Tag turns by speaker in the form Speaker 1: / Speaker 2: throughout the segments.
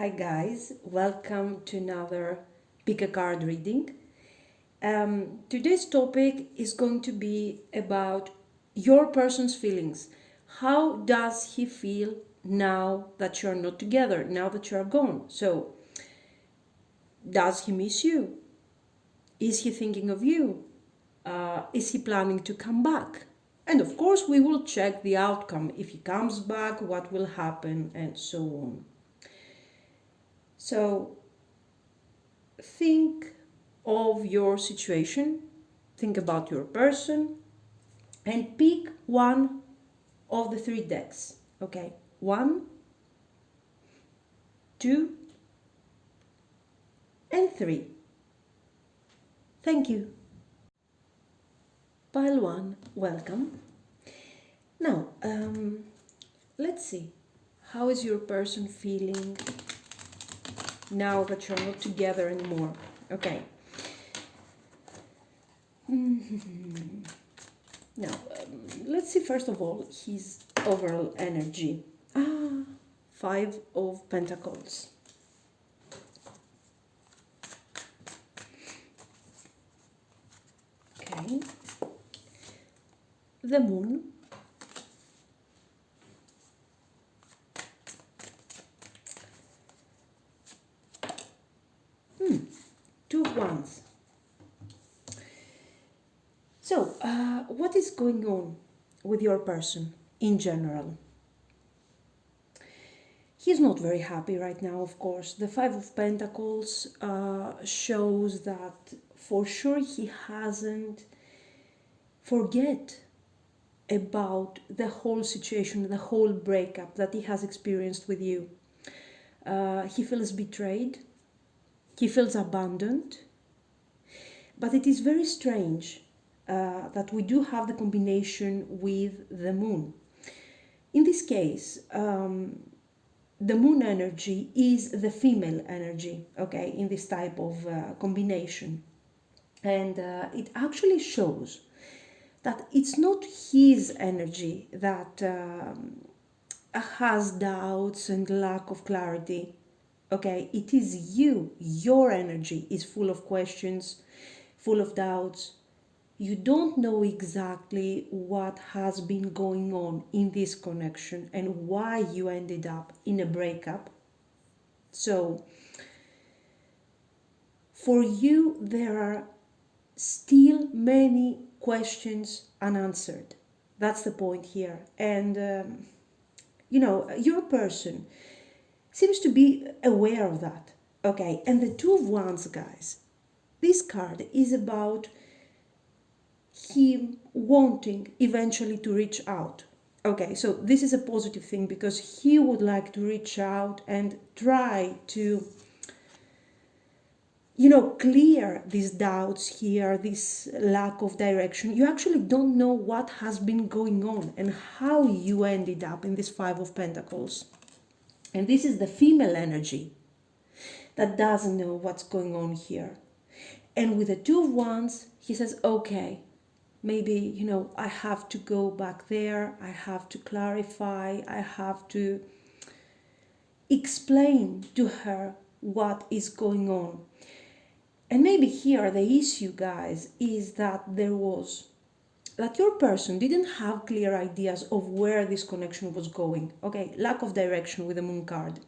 Speaker 1: Hi guys, welcome to another pick a card reading. Today's topic is going to be about your person's feelings. How does he feel now that you're not together, now that you're gone? So, does he miss you? Is he thinking of you? Is he planning to come back? And of course, we will check the outcome. If he comes back, what will happen, and so on. So, think of your situation, think about your person, and pick one of the three decks. Okay, 1, 2, and 3. Thank you. Pile 1, welcome. Now, let's see. How is your person feeling now that you're not together anymore? Okay. Now, let's see first of all his overall energy. 5 of Pentacles. Okay. The Moon. Two of Wands. So, what is going on with your person in general? He's not very happy right now, of course. The 5 of Pentacles shows that for sure he hasn't forget about the whole situation, the whole breakup that he has experienced with you. He feels betrayed. He feels abandoned. But it is very strange that we do have the combination with the Moon. In this case, the Moon energy is the female energy, okay, in this type of combination. And it actually shows that it's not his energy that has doubts and lack of clarity. Okay, it is you. Your energy is full of questions, full of doubts. You don't know exactly what has been going on in this connection and why you ended up in a breakup. So, for you, there are still many questions unanswered. That's the point here. And, your person seems to be aware of that. Okay, and the Two of Wands, guys, this card is about him wanting eventually to reach out. Okay, so this is a positive thing because he would like to reach out and try to, clear these doubts here, this lack of direction. You actually don't know what has been going on and how you ended up in this 5 of Pentacles. And this is the female energy that doesn't know what's going on here. And with the Two of Wands, he says, okay, maybe, I have to go back there. I have to clarify. I have to explain to her what is going on. And maybe here the issue, guys, is that your person didn't have clear ideas of where this connection was going. Okay, lack of direction with the Moon card.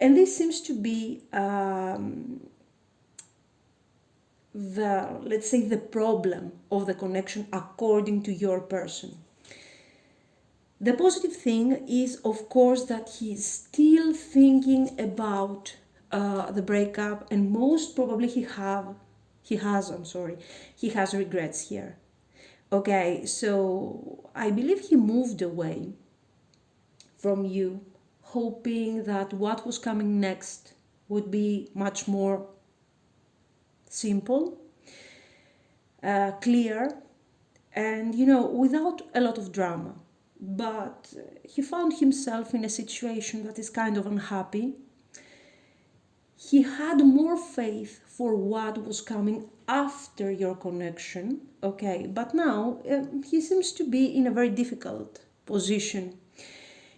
Speaker 1: And this seems to be the problem of the connection according to your person. The positive thing is, of course, that he's still thinking about the breakup, and most probably he has regrets here. Okay, so I believe he moved away from you, hoping that what was coming next would be much more simple, clear, and without a lot of drama. But he found himself in a situation that is kind of unhappy. He had more faith for what was coming after your connection, okay, but now he seems to be in a very difficult position.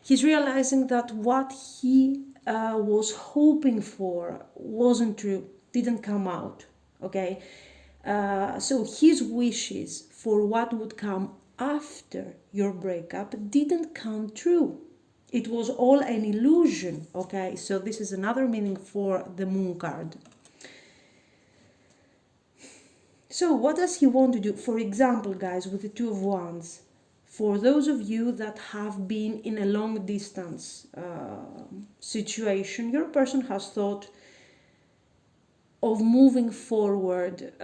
Speaker 1: He's realizing that what he was hoping for wasn't true, didn't come out, okay? So his wishes for what would come after your breakup didn't come true. It was all an illusion, okay? So this is another meaning for the moon card. So what does he want to do? For example, guys, with the Two of Wands, for those of you that have been in a long distance situation, your person has thought of moving forward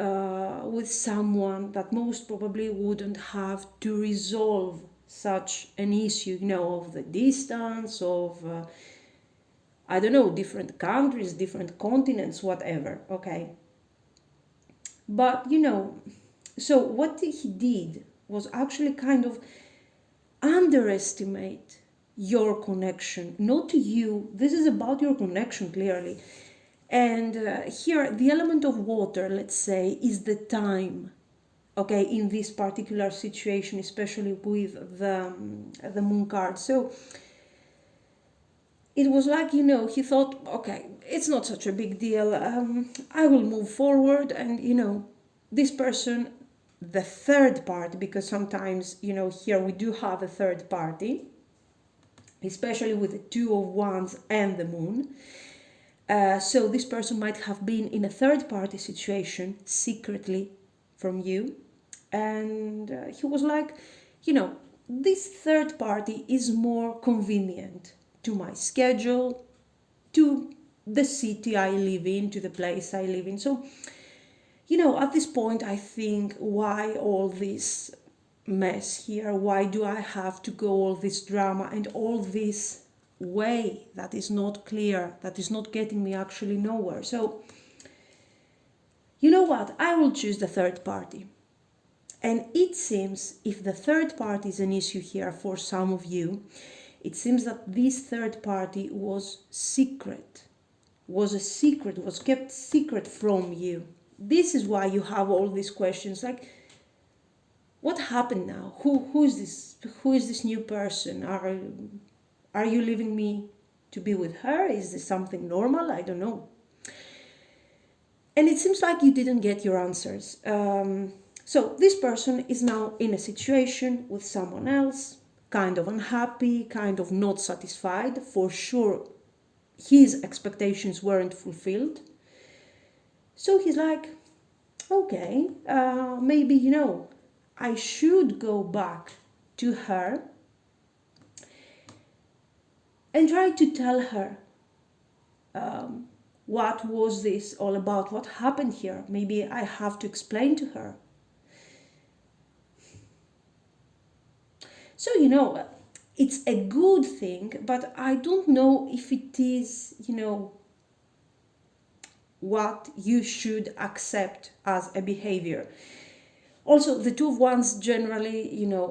Speaker 1: with someone that most probably wouldn't have to resolve such an issue, of the distance, of, I don't know, different countries, different continents, whatever, okay? But, so what he did was actually kind of underestimate your connection, not to you. This is about your connection, clearly. And here, the element of water, let's say, is the time, okay, in this particular situation, especially with the moon card. So it was like, he thought, okay, it's not such a big deal. I will move forward. And, this person, the third party, because sometimes, here we do have a third party, especially with the Two of Wands and the moon. So this person might have been in a third party situation secretly from you. And he was like, this third party is more convenient to my schedule, to the city I live in, to the place I live in. So, at this point, I think, why all this mess here? Why do I have to go all this drama and all this way that is not clear, that is not getting me actually nowhere? So, you know what? I will choose the third party. And it seems, if the third party is an issue here for some of you, it seems that this third party was secret, was kept secret from you. This is why you have all these questions like, what happened now? Who is this? Who is this new person? Are you leaving me to be with her? Is this something normal? I don't know. And it seems like you didn't get your answers. So this person is now in a situation with someone else, kind of unhappy, kind of not satisfied. For sure, his expectations weren't fulfilled. So he's like, okay, maybe, I should go back to her and try to tell her what was this all about, what happened here. Maybe I have to explain to her. So, it's a good thing, but I don't know if it is, what you should accept as a behavior. Also, the Two of Wands generally,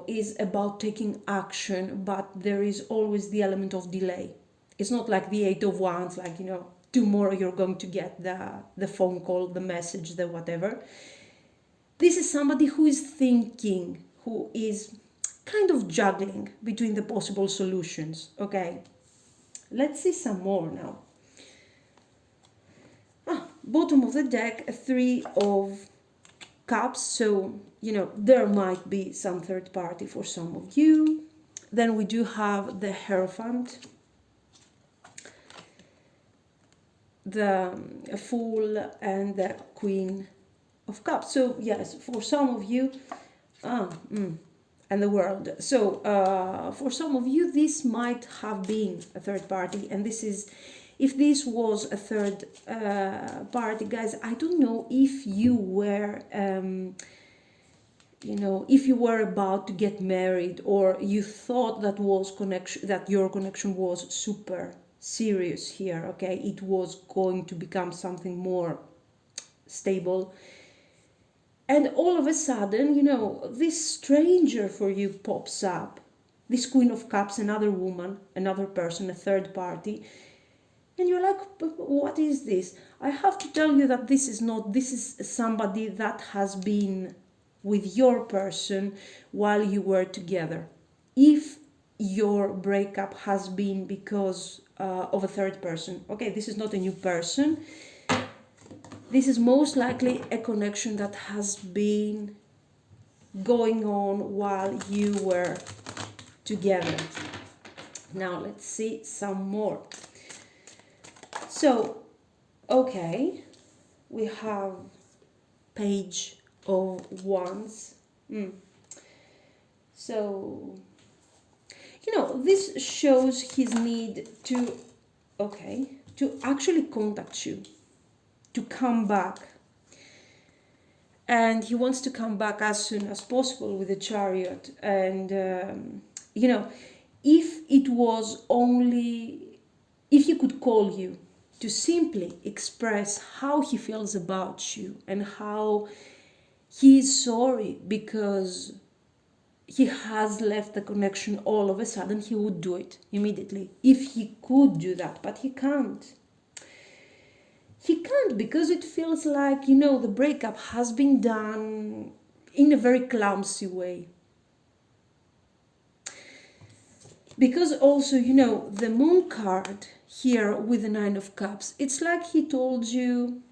Speaker 1: is about taking action, but there is always the element of delay. It's not like the Eight of Wands, like, tomorrow you're going to get the phone call, the message, the whatever. This is somebody who is thinking, who is kind of juggling between the possible solutions, okay? Let's see some more now. Bottom of the deck, a Three of Cups. So, there might be some third party for some of you. Then we do have the Hierophant, the Fool, and the Queen of Cups. So, yes, for some of you, and the World. So, for some of you, this might have been a third party, and this is, if this was a third party, guys, I don't know if you were, if you were about to get married, or you thought that your connection was super serious here, okay? It was going to become something more stable. And all of a sudden, this stranger for you pops up. This Queen of Cups, another woman, another person, a third party. And you're like, what is this? I have to tell you that this is somebody that has been with your person while you were together. If your breakup has been because of a third person. Okay, this is not a new person. This is most likely a connection that has been going on while you were together. Now let's see some more. So, okay, we have Page of Wands. So, this shows his need to actually contact you, to come back. And he wants to come back as soon as possible with the Chariot. And, if it was only, if he could call you to simply express how he feels about you and how he is sorry because he has left the connection all of a sudden, he would do it immediately. If he could do that, but he can't. He can't because it feels like, the breakup has been done in a very clumsy way. Because also, the Moon card here with the Nine of Cups, it's like he told you,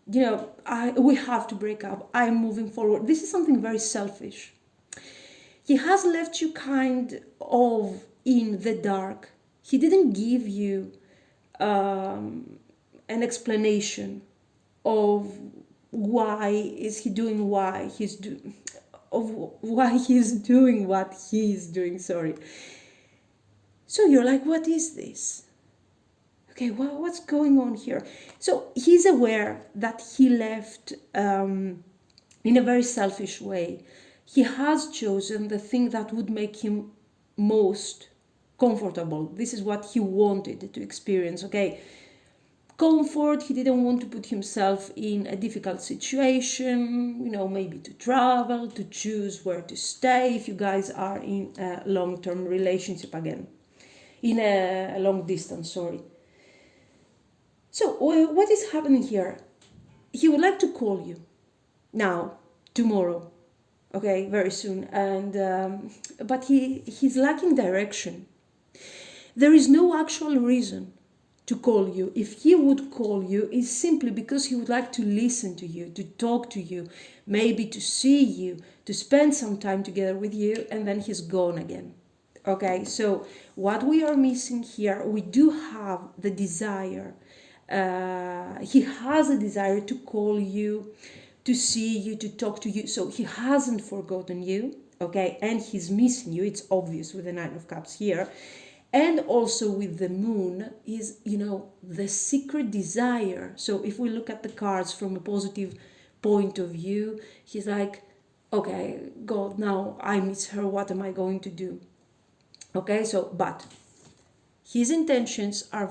Speaker 1: we have to break up. I'm moving forward. This is something very selfish. He has left you kind of in the dark. He didn't give you an explanation of why is he doing why he's doing what he's doing. Sorry. So you're like, what is this? Okay, well, what's going on here? So he's aware that he left in a very selfish way. He has chosen the thing that would make him most comfortable. This is what he wanted to experience, okay? Comfort, he didn't want to put himself in a difficult situation, maybe to travel, to choose where to stay if you guys are in a long-term relationship again. In a long distance, sorry. So what is happening here? He would like to call you now, tomorrow, okay, very soon, and but he's lacking direction. There is no actual reason to call you. If he would call you, it's simply because he would like to listen to you, to talk to you, maybe to see you, to spend some time together with you, and then he's gone again. Okay, so what we are missing here, we do have the desire. He has a desire to call you, to see you, to talk to you. So he hasn't forgotten you, okay, and he's missing you. It's obvious with the Nine of Cups here. And also with the Moon is, the secret desire. So if we look at the cards from a positive point of view, he's like, okay, God, now I miss her. What am I going to do? Okay, so, but his intentions are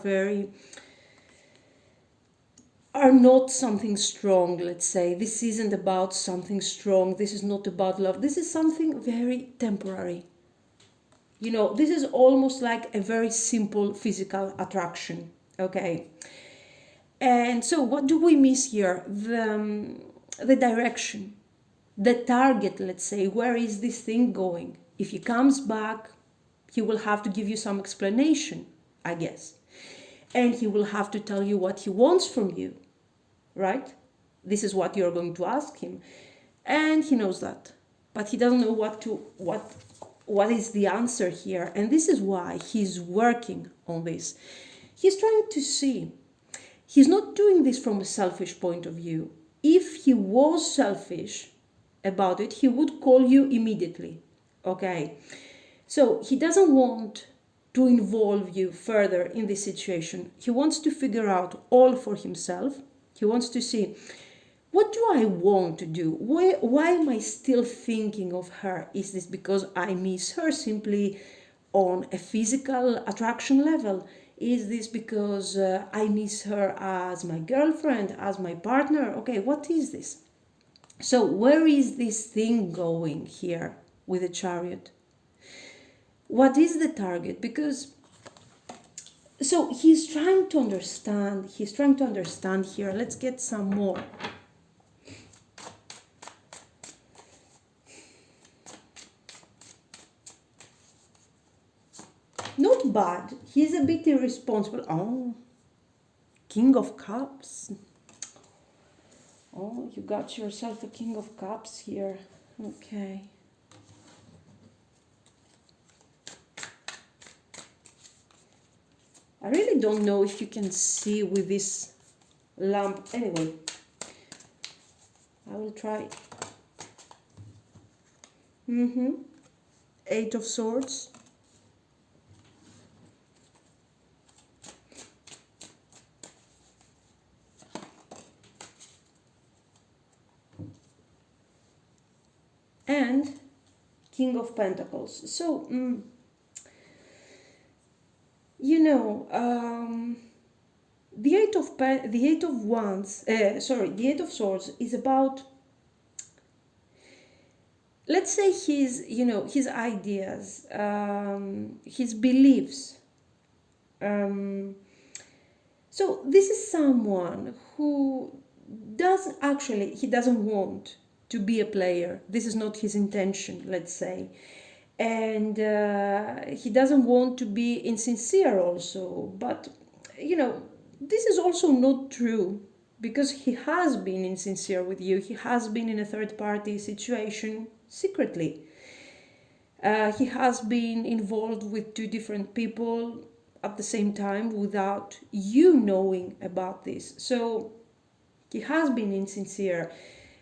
Speaker 1: not something strong, let's say. This isn't about something strong. This is not about love. This is something very temporary. This is almost like a very simple physical attraction, okay? And so what do we miss here? The direction, the target, let's say. Where is this thing going? If he comes back, he will have to give you some explanation, I guess. And he will have to tell you what he wants from you, right? This is what you're going to ask him. And he knows that. But he doesn't know what is the answer here. And this is why he's working on this. He's trying to see. He's not doing this from a selfish point of view. If he was selfish about it, he would call you immediately, okay? So he doesn't want to involve you further in this situation. He wants to figure out all for himself. He wants to see, what do I want to do? Why am I still thinking of her? Is this because I miss her simply on a physical attraction level? Is this because I miss her as my girlfriend, as my partner? Okay, what is this? So where is this thing going here with the Chariot? What is the target? Because, so he's trying to understand here. Let's get some more. Not bad He's a bit irresponsible. Oh, King of Cups. Oh, you got yourself a King of Cups here. Okay. I really don't know if you can see with this lamp. Anyway, I will try. Eight of Swords. And King of Pentacles. So, you know, the Eight of Wands. The Eight of Swords is about, let's say, his ideas, his beliefs. So this is someone who he doesn't want to be a player. This is not his intention, let's say. And he doesn't want to be insincere also. But, this is also not true, because he has been insincere with you. He has been in a third party situation secretly. He has been involved with two different people at the same time without you knowing about this. So he has been insincere.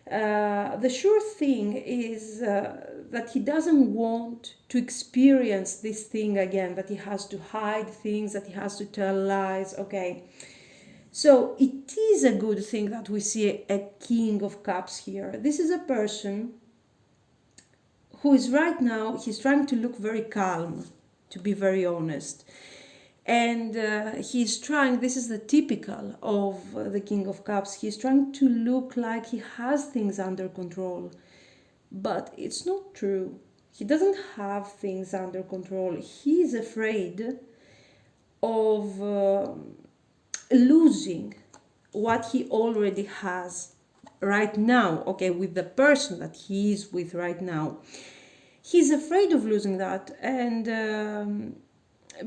Speaker 1: The sure thing is that he doesn't want to experience this thing again, that he has to hide things, that he has to tell lies. Okay, so it is a good thing that we see a King of Cups here. This is a person who is right now, he's trying to look very calm, to be very honest. And he's trying, this is the typical of the King of Cups, he's trying to look like he has things under control. But it's not true. He doesn't have things under control. He's afraid of losing what he already has right now, okay, with the person that he is with right now. He's afraid of losing that, and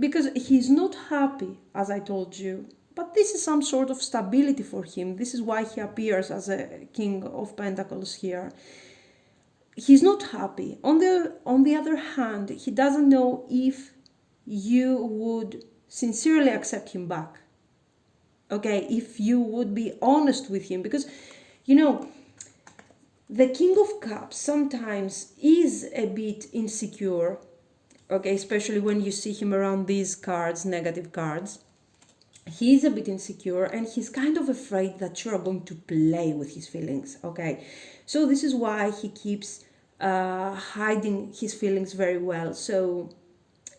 Speaker 1: because he's not happy, as I told you. But this is some sort of stability for him. This is why he appears as a King of Pentacles here. He's not happy. On the other hand, he doesn't know if you would sincerely accept him back. Okay, if you would be honest with him. Because, the King of Cups sometimes is a bit insecure. Okay, especially when you see him around these cards, negative cards. He's a bit insecure and he's kind of afraid that you are going to play with his feelings. Okay, so this is why he keeps hiding his feelings very well. So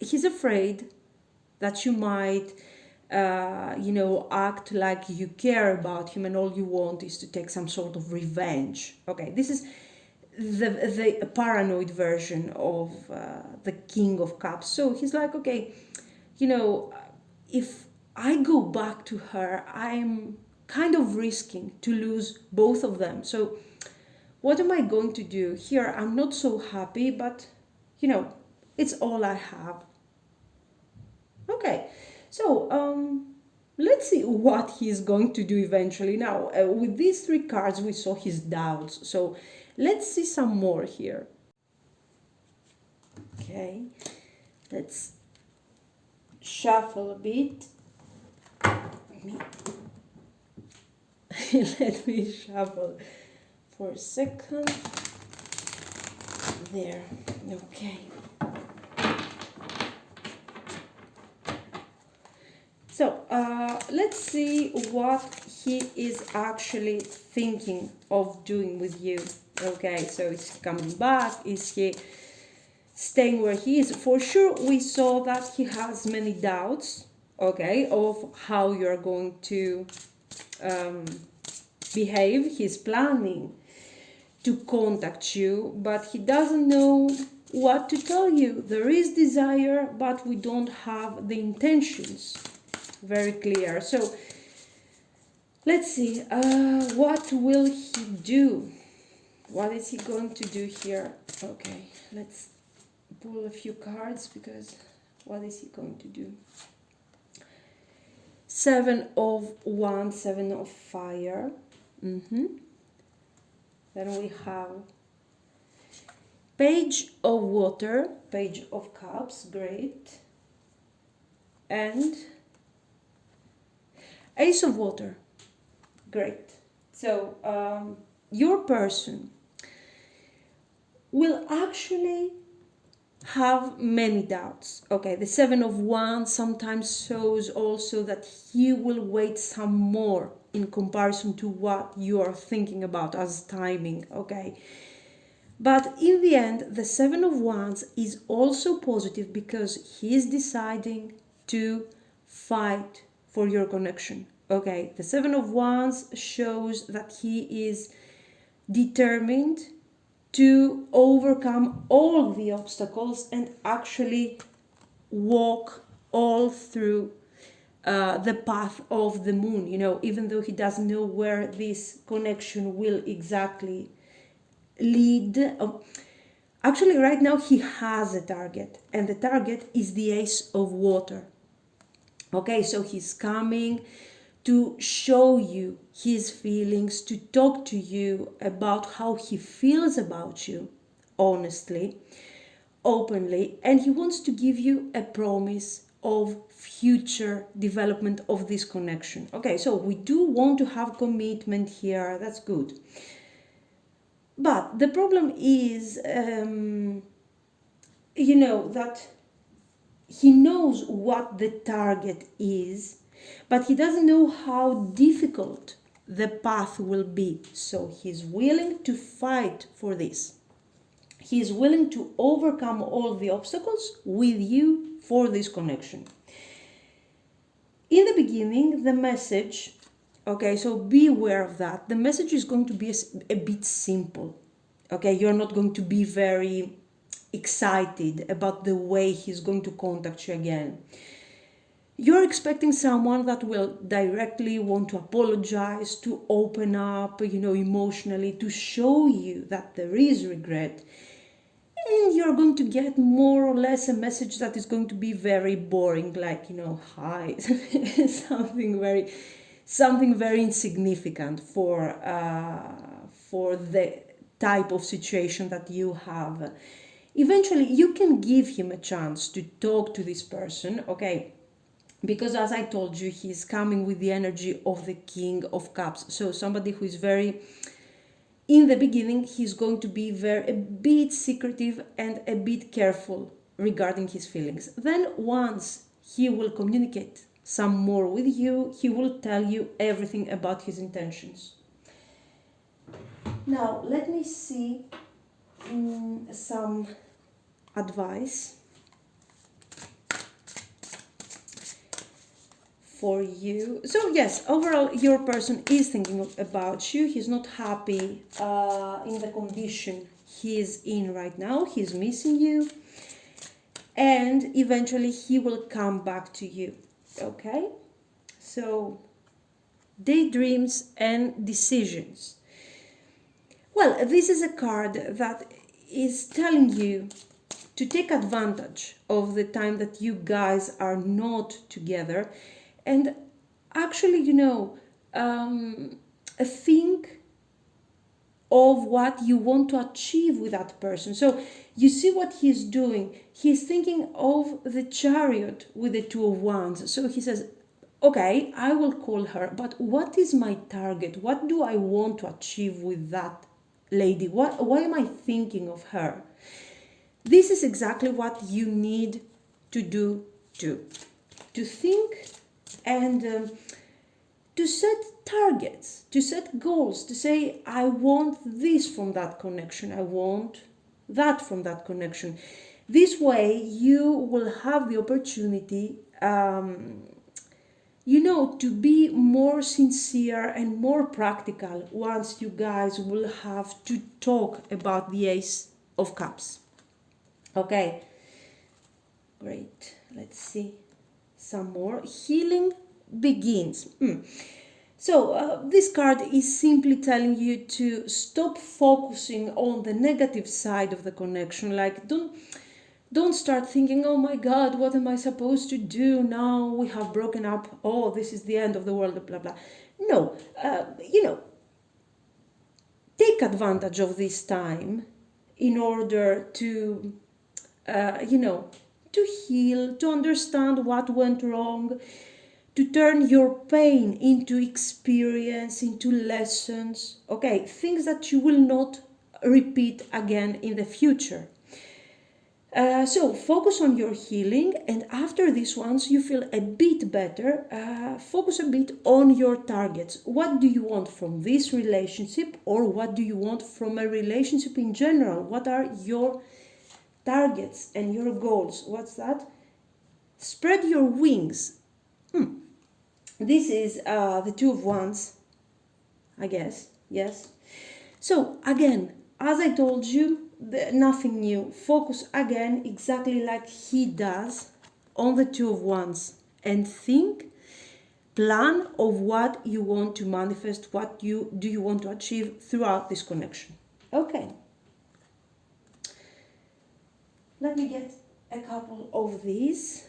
Speaker 1: he's afraid that you might act like you care about him and all you want is to take some sort of revenge. Okay, this is the paranoid version of the King of Cups. So he's like, okay, if I go back to her, I'm kind of risking to lose both of them. So what am I going to do here? I'm not so happy, but it's all I have. Okay, so let's see what he's going to do eventually. Now, with these three cards, we saw his doubts. So let's see some more here. Okay, let's shuffle a bit. Let me shuffle for a second. There, okay. So let's see what he is actually thinking of doing with you. Okay, so is he coming back? Is he staying where he is? For sure, we saw that he has many doubts, okay, of how you're going to behave. He's planning to contact you, but he doesn't know what to tell you. There is desire, but we don't have the intentions very clear. So let's see, what will he do? What is he going to do here? Okay, let's pull a few cards, because what is he going to do? Seven of Wands, Seven of Fire. Then we have Page of Water, Page of Cups, great. And Ace of Water, great. So your person will actually have many doubts. Okay, the Seven of Wands sometimes shows also that he will wait some more in comparison to what you are thinking about as timing, okay? But in the end, the Seven of Wands is also positive because he is deciding to fight for your connection, okay? The Seven of Wands shows that he is determined to overcome all the obstacles and actually walk all through the path of the moon, you know, even though he doesn't know where this connection will exactly lead. Actually, right now he has a target, and the target is the Ace of Water. Okay, so he's coming to show you his feelings, to talk to you about how he feels about you, honestly, openly, and he wants to give you a promise of future development of this connection. Okay, so we do want to have commitment here, that's good. But the problem is, that he knows what the target is, but he doesn't know how difficult the path will be. So he's willing to fight for this. He is willing to overcome all the obstacles with you for this connection. In the beginning, the message, okay, so be aware of that. The message is going to be a bit simple. Okay, you're not going to be very excited about the way he's going to contact you again. You're expecting someone that will directly want to apologize, to open up, emotionally, to show you that there is regret. And you're going to get more or less a message that is going to be very boring, like, hi, something very insignificant for the type of situation that you have. Eventually, you can give him a chance to talk to this person, okay? Because as I told you, he's coming with the energy of the King of Cups. So somebody who is very, in the beginning, he's going to be a bit secretive and a bit careful regarding his feelings. Then once he will communicate some more with you, he will tell you everything about his intentions. Now, let me see some advice for you. So yes, overall your person is thinking about you. He's not happy in the condition he's in right now. He's missing you, and eventually he will come back to you. Okay, so daydreams and decisions. Well, this is a card that is telling you to take advantage of the time that you guys are not together, and actually, think of what you want to achieve with that person. So you see what he's doing. He's thinking of the Chariot with the Two of Wands. So he says, okay, I will call her, but what is my target? What do I want to achieve with that lady? Why am I thinking of her? This is exactly what you need to do too. To think and to set targets, to set goals, to say, I want this from that connection, I want that from that connection. This way you will have the opportunity to be more sincere and more practical once you guys will have to talk about the Ace of Cups. Okay, great. Let's see some more. Healing begins. So this card is simply telling you to stop focusing on the negative side of the connection. Like, Don't start thinking, oh my God, what am I supposed to do now? We have broken up. Oh, this is the end of the world, blah, blah. No, take advantage of this time in order to, uh, you know, to heal, to understand what went wrong, to turn your pain into experience, into lessons, okay, things that you will not repeat again in the future. So focus on your healing, and after this, once you feel a bit better, focus a bit on your targets. What do you want from this relationship, or what do you want from a relationship in general? What are your targets and your goals? What's that? Spread your wings. This is the Two of Wands, I guess. Yes. So again, as I told you, nothing new. Focus again, exactly like he does, on the Two of Wands, and think, plan of what you want to manifest, what you want to achieve throughout this connection. Okay. Let me get a couple of these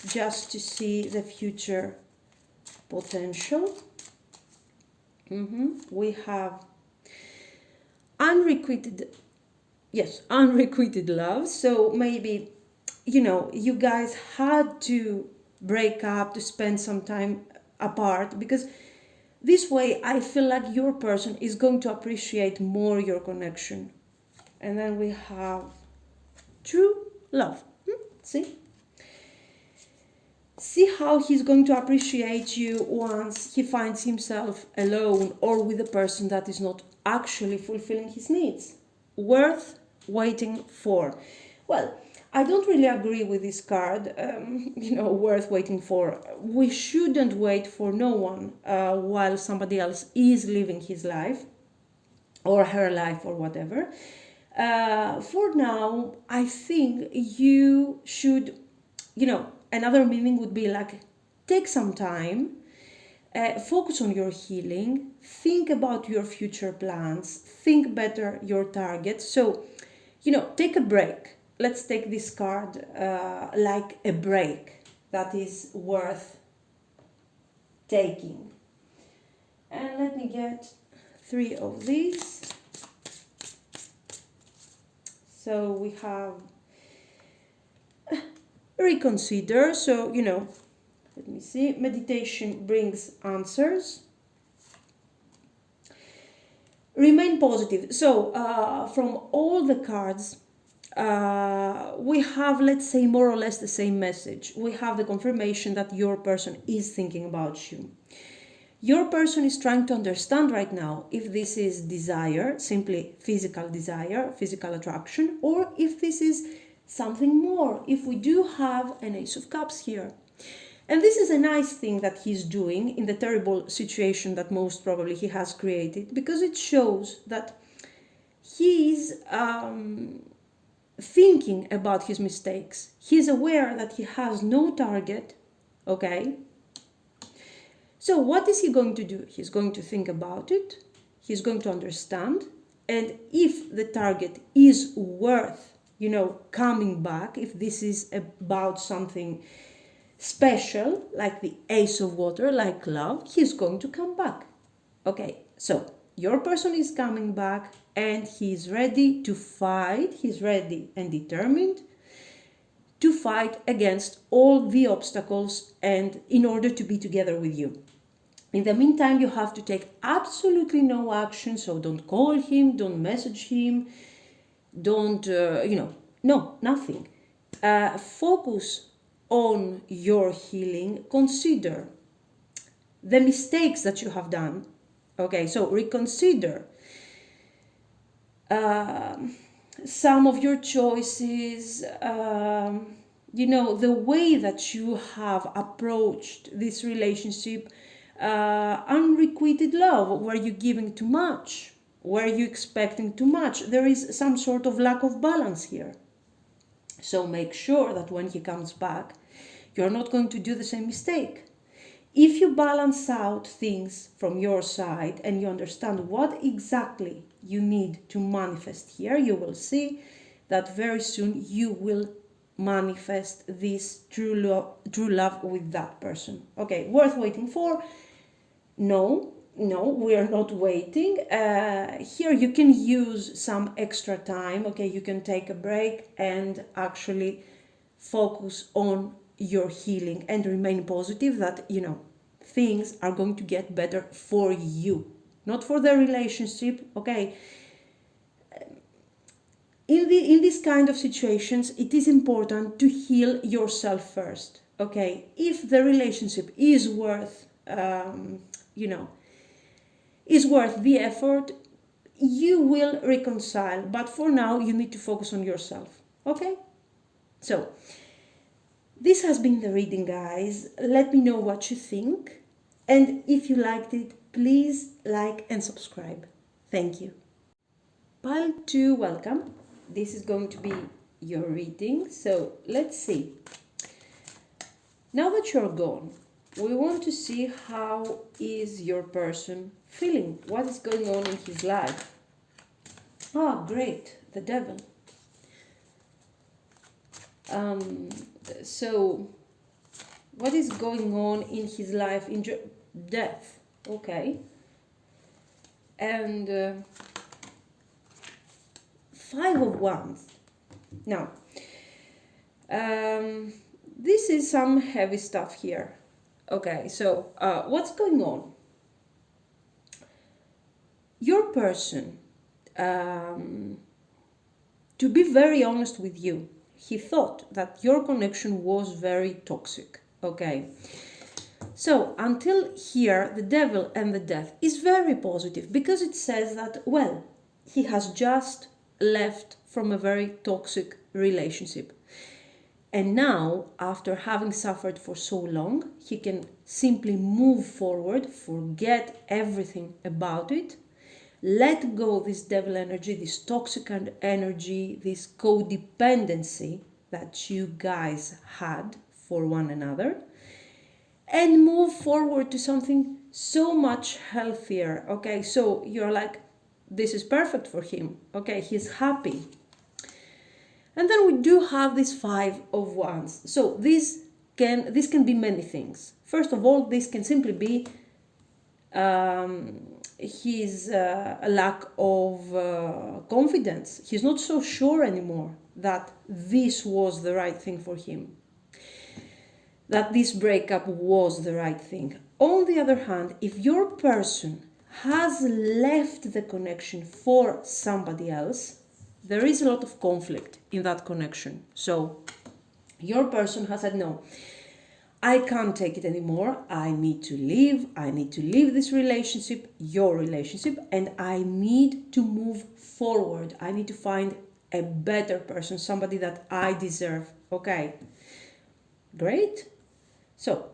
Speaker 1: just to see the future potential. We have unrequited love. So maybe, you guys had to break up, to spend some time apart, because this way I feel like your person is going to appreciate more your connection. And then we have true love. See how he's going to appreciate you once he finds himself alone or with a person that is not actually fulfilling his needs. Worth waiting for. Well, I don't really agree with this card, worth waiting for. We shouldn't wait for no one while somebody else is living his life or her life or whatever. For now, I think you should, another meaning would be like, take some time, focus on your healing, think about your future plans, think better your targets. So, take a break. Let's take this card like a break that is worth taking. And let me get 3 of these. So we have reconsider. So, let me see. Meditation brings answers. Remain positive. So, from all the cards, we have, let's say, more or less the same message. We have the confirmation that your person is thinking about you. Your person is trying to understand right now if this is desire, simply physical desire, physical attraction, or if this is something more, if we do have an Ace of Cups here. And this is a nice thing that he's doing in the terrible situation that most probably he has created, because it shows that he's thinking about his mistakes. He's aware that he has no target, okay? So what is he going to do? He's going to think about it. He's going to understand. And if the target is worth, coming back, if this is about something special, like the Ace of Water, like love, he's going to come back. Okay, so your person is coming back and he's ready to fight. He's ready and determined to fight against all the obstacles and in order to be together with you. In the meantime, you have to take absolutely no action. So don't call him, don't message him, don't, no, nothing. Focus on your healing. Consider the mistakes that you have done. Okay, so reconsider some of your choices, the way that you have approached this relationship. Unrequited love, were you giving too much? Were you expecting too much? There is some sort of lack of balance here. So make sure that when he comes back, you're not going to do the same mistake. If you balance out things from your side and you understand what exactly you need to manifest here, you will see that very soon you will manifest this true love with that person. Okay, worth waiting for? No, we are not waiting. Here you can use some extra time. Okay, you can take a break and actually focus on your healing and remain positive that, things are going to get better for you, not for the relationship. Okay, in these kind of situations, it is important to heal yourself first. Okay, if the relationship is worth is worth the effort, you will reconcile, but for now you need to focus on yourself. Okay, so this has been the reading, guys. Let me know what you think, and if you liked it, please like and subscribe. Thank you. Pile 2, welcome. This is going to be your reading. So let's see. Now that you're gone, we want to see how is your person feeling. What is going on in his life? Ah, great, the devil. So what is going on in his life? Death. Okay. And 5 of Wands. Now, this is some heavy stuff here. Okay, so what's going on? Your person, to be very honest with you, he thought that your connection was very toxic. Okay, so until here, the devil and the death is very positive, because it says that, well, he has just left from a very toxic relationship. And now, after having suffered for so long, he can simply move forward, forget everything about it, let go this devil energy, this toxic energy, this codependency that you guys had for one another, and move forward to something so much healthier. Okay, so you're like, this is perfect for him. Okay, he's happy. And then we do have this 5 of Wands. So this can be many things. First of all, this can simply be his lack of confidence. He's not so sure anymore that this was the right thing for him, that this breakup was the right thing. On the other hand, if your person has left the connection for somebody else, there is a lot of conflict in that connection. So your person has said, no, I can't take it anymore. I need to leave. I need to leave this relationship, your relationship, and I need to move forward. I need to find a better person, somebody that I deserve. Okay, great. So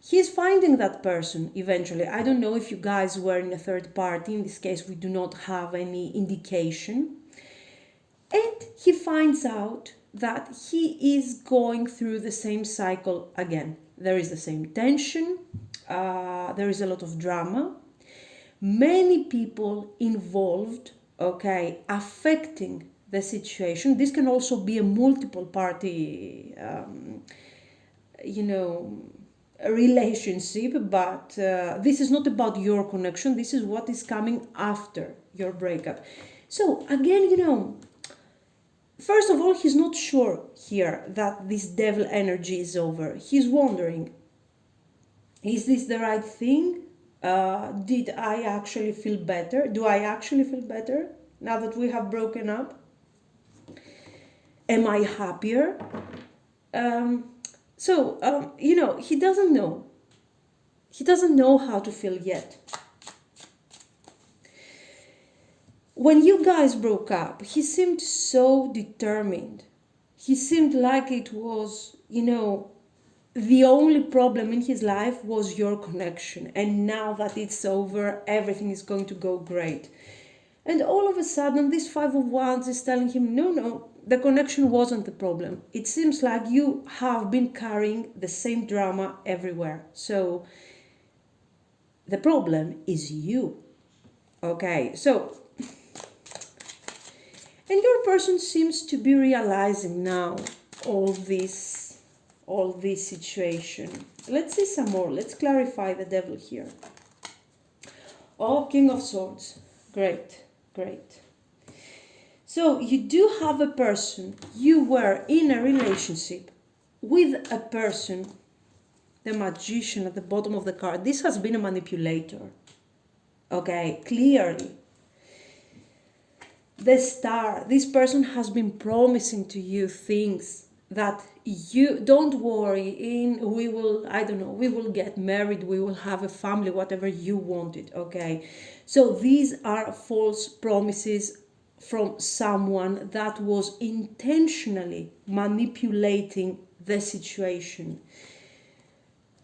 Speaker 1: he's finding that person eventually. I don't know if you guys were in a third party. In this case, we do not have any indication. And he finds out that he is going through the same cycle again. There is the same tension, there is a lot of drama, many people involved, okay, affecting the situation. This can also be a multiple party, a relationship, but this is not about your connection. This is what is coming after your breakup. So again, first of all, he's not sure here that this devil energy is over. He's wondering, is this the right thing? Did I actually feel better? Do I actually feel better now that we have broken up? Am I happier? He doesn't know. He doesn't know how to feel yet. When you guys broke up, he seemed so determined. He seemed like it was, the only problem in his life was your connection. And now that it's over, everything is going to go great. And all of a sudden, this 5 of Wands is telling him, no, the connection wasn't the problem. It seems like you have been carrying the same drama everywhere. So the problem is you. Okay, so... And your person seems to be realizing now all this situation. Let's see some more. Let's clarify the devil here. Oh, King of Swords. Great, great. So you do have a person, you were in a relationship with a person, the Magician at the bottom of the card. This has been a manipulator. Okay, clearly. The Star, this person has been promising to you things that you don't worry we will, I don't know, we will get married, we will have a family, whatever you wanted. Okay, so these are false promises from someone that was intentionally manipulating the situation.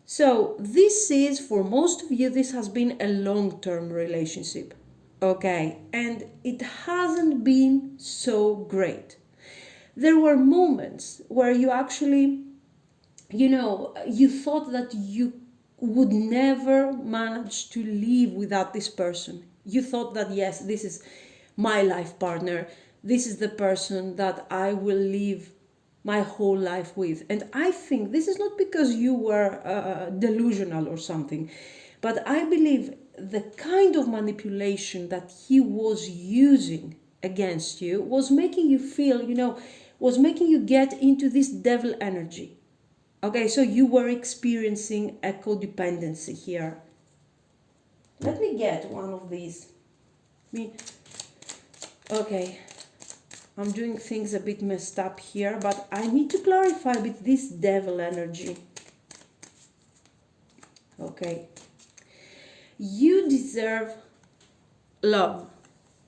Speaker 1: So this is, for most of you, this has been a long-term relationship. Okay, and it hasn't been so great. There were moments where you actually, you thought that you would never manage to live without this person. You thought that, yes, this is my life partner. This is the person that I will live my whole life with. And I think this is not because you were delusional or something, but I believe the kind of manipulation that he was using against you was making you feel, was making you get into this devil energy. Okay, so you were experiencing a codependency here. Let me get one of these. Okay, I'm doing things a bit messed up here, but I need to clarify a bit this devil energy. Okay. You deserve love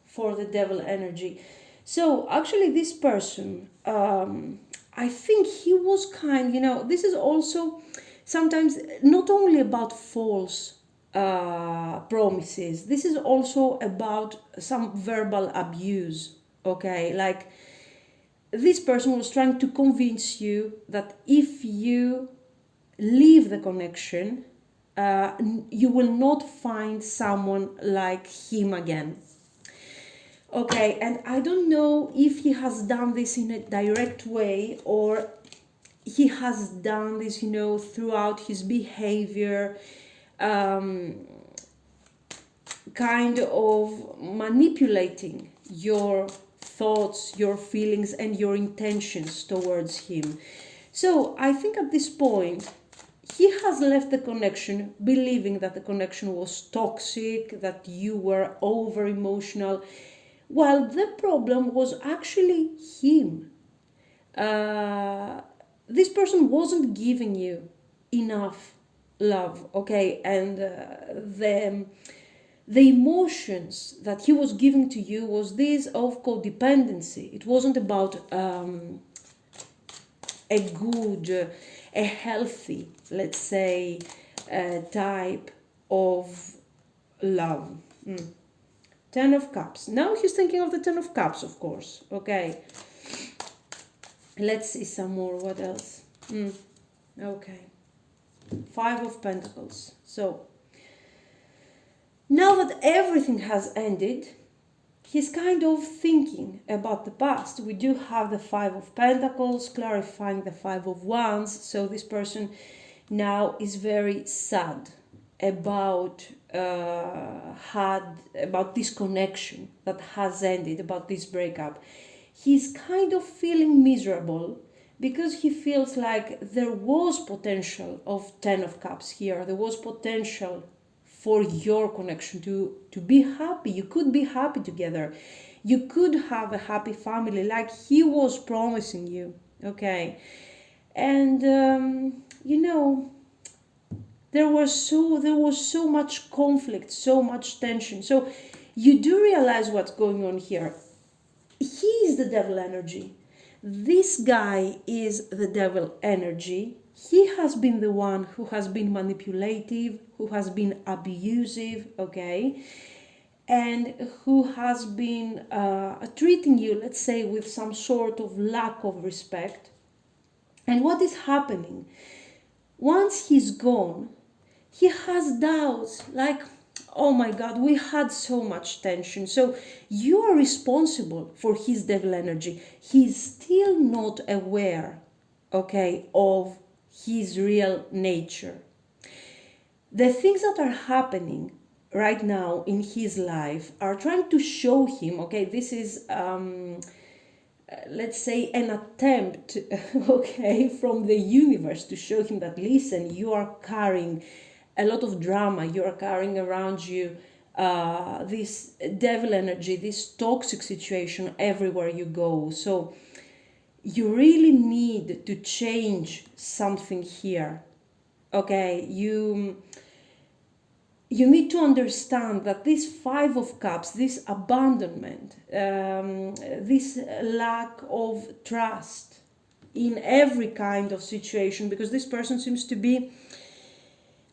Speaker 1: for the devil energy. So actually this person, I think he was kind, this is also sometimes not only about false promises, this is also about some verbal abuse. Okay, like this person was trying to convince you that if you leave the connection, you will not find someone like him again. Okay, and I don't know if he has done this in a direct way or he has done this, throughout his behavior, kind of manipulating your thoughts, your feelings, and your intentions towards him. So I think at this point, he has left the connection believing that the connection was toxic, that you were over emotional, while the problem was actually him. This person wasn't giving you enough love, okay, and the emotions that he was giving to you was this of codependency. It wasn't about a good, a healthy, let's say, type of love. Ten of Cups. Now he's thinking of the Ten of Cups, of course. Okay. Let's see some more. What else? Okay. Five of Pentacles. So, now that everything has ended, he's kind of thinking about the past. We do have the Five of Pentacles clarifying the Five of Wands. So this person now is very sad about about this connection that has ended, about this breakup. He's kind of feeling miserable because he feels like there was potential of Ten of Cups here. There was potential for your connection to be happy. You could be happy together. You could have a happy family like he was promising you. Okay. And, there was so much conflict, so much tension. So you do realize what's going on here. He is the devil energy. This guy is the devil energy. He has been the one who has been manipulative, who has been abusive, okay, and who has been treating you, let's say, with some sort of lack of respect. And what is happening? Once he's gone, he has doubts like, oh my God, we had so much tension. So you are responsible for his devil energy. He's still not aware okay, of his real nature. The things that are happening right now in his life are trying to show him, okay, this is let's say an attempt okay, from the universe to show him that, listen, you are carrying a lot of drama, you are carrying around you this devil energy, this toxic situation everywhere you go. So you really need to change something here, okay? You need to understand that this Five of Cups, this abandonment, this lack of trust in every kind of situation, because this person seems to be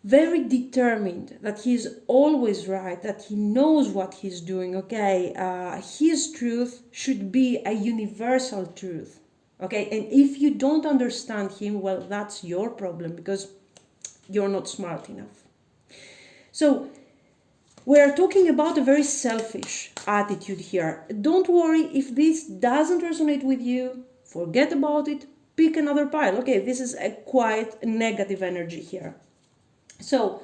Speaker 1: very determined that he's always right, that he knows what he's doing, okay? His truth should be a universal truth, okay? And if you don't understand him, well, that's your problem, because you're not smart enough. So we're talking about a very selfish attitude here. Don't worry if this doesn't resonate with you, forget about it, pick another pile. Okay, this is a quite negative energy here. So,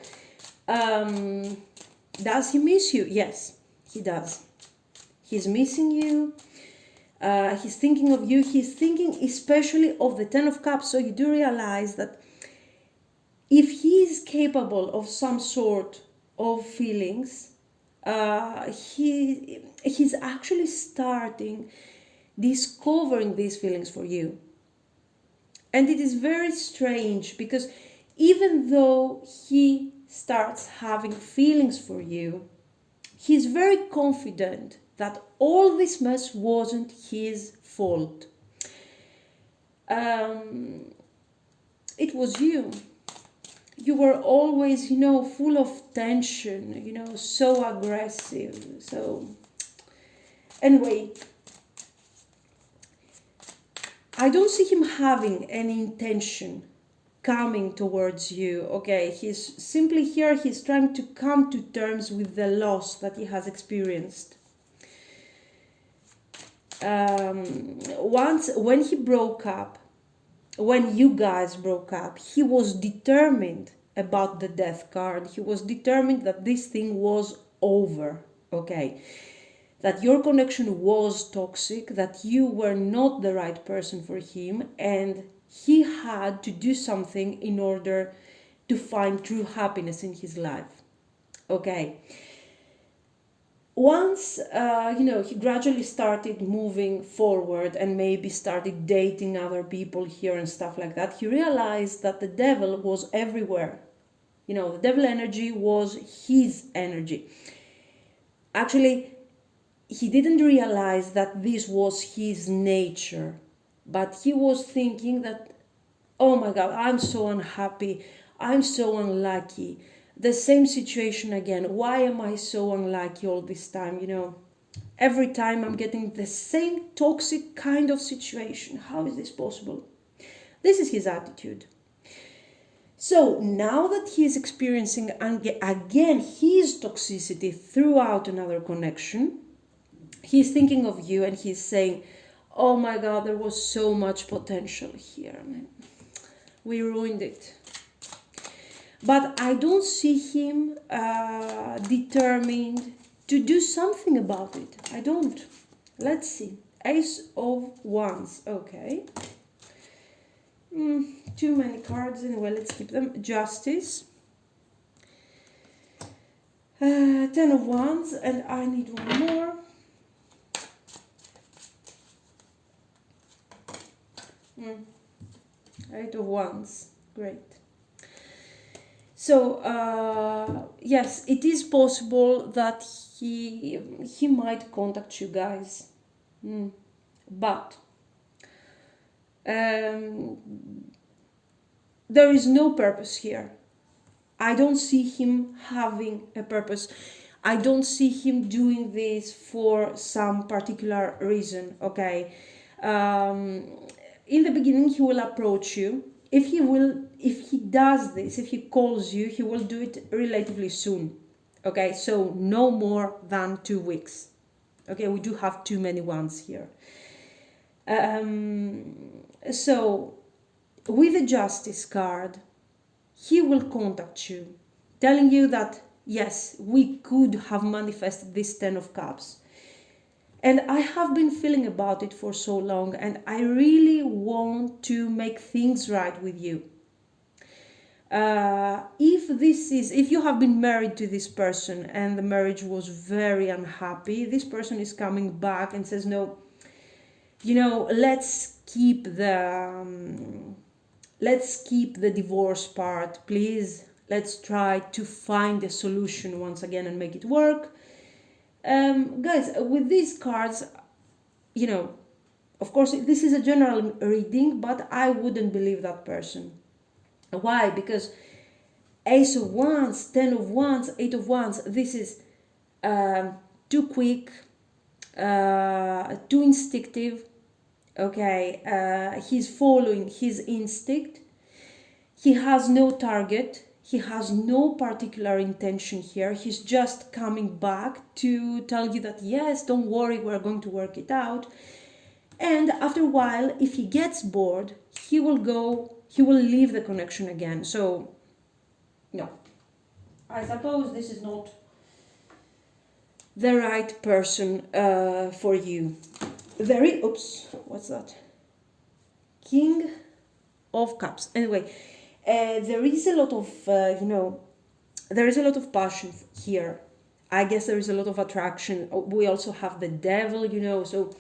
Speaker 1: does he miss you? Yes, he does. He's missing you. He's thinking of you. He's thinking especially of the Ten of Cups. So you do realize that if he is capable of some sort of feelings, he's actually starting discovering these feelings for you. And it is very strange, because even though he starts having feelings for you, he's very confident that all this mess wasn't his fault. It was you. You were always, full of tension, so aggressive. So, anyway, I don't see him having any intention coming towards you, okay? He's simply here, he's trying to come to terms with the loss that he has experienced. When he broke up, when you guys broke up, he was determined about the death card. He was determined that this thing was over, okay? That your connection was toxic, that you were not the right person for him, and he had to do something in order to find true happiness in his life, okay? Once, he gradually started moving forward and maybe started dating other people here and stuff like that, he realized that the devil was everywhere. The devil energy was his energy. Actually, he didn't realize that this was his nature, but he was thinking that, oh my God, I'm so unhappy, I'm so unlucky. The same situation again. Why am I so unlucky all this time? Every time I'm getting the same toxic kind of situation. How is this possible? This is his attitude. So now that he is experiencing again his toxicity throughout another connection, he's thinking of you and he's saying, oh my God, there was so much potential here. We ruined it. But I don't see him determined to do something about it. I don't. Let's see. Ace of Wands. Okay. Too many cards. Anyway, let's keep them. Justice. 10 of Wands. And I need one more. Eight of Wands. Great. So, yes, it is possible that he might contact you guys. But there is no purpose here. I don't see him having a purpose. I don't see him doing this for some particular reason, okay? In the beginning, he will approach you. If he does this, if he calls you, he will do it relatively soon. Okay, so no more than 2 weeks. Okay, we do have too many ones here. So with the Justice card, he will contact you, telling you that, yes, we could have manifested this Ten of Cups. And I have been feeling about it for so long, and I really want to make things right with you. If you have been married to this person and the marriage was very unhappy, this person is coming back and says, no, let's keep the divorce part, please. Let's try to find a solution once again and make it work. Guys, with these cards, of course, this is a general reading, but I wouldn't believe that person. Why? Because Ace of Wands, Ten of Wands, Eight of Wands, this is too quick, too instinctive. Okay, he's following his instinct. He has no target. He has no particular intention here. He's just coming back to tell you that, yes, don't worry, we're going to work it out. And after a while, if he gets bored, he will leave the connection again. So, no. I suppose this is not the right person for you. What's that? King of Cups. Anyway, there is a lot of, there is a lot of passion here. I guess there is a lot of attraction. We also have the devil, so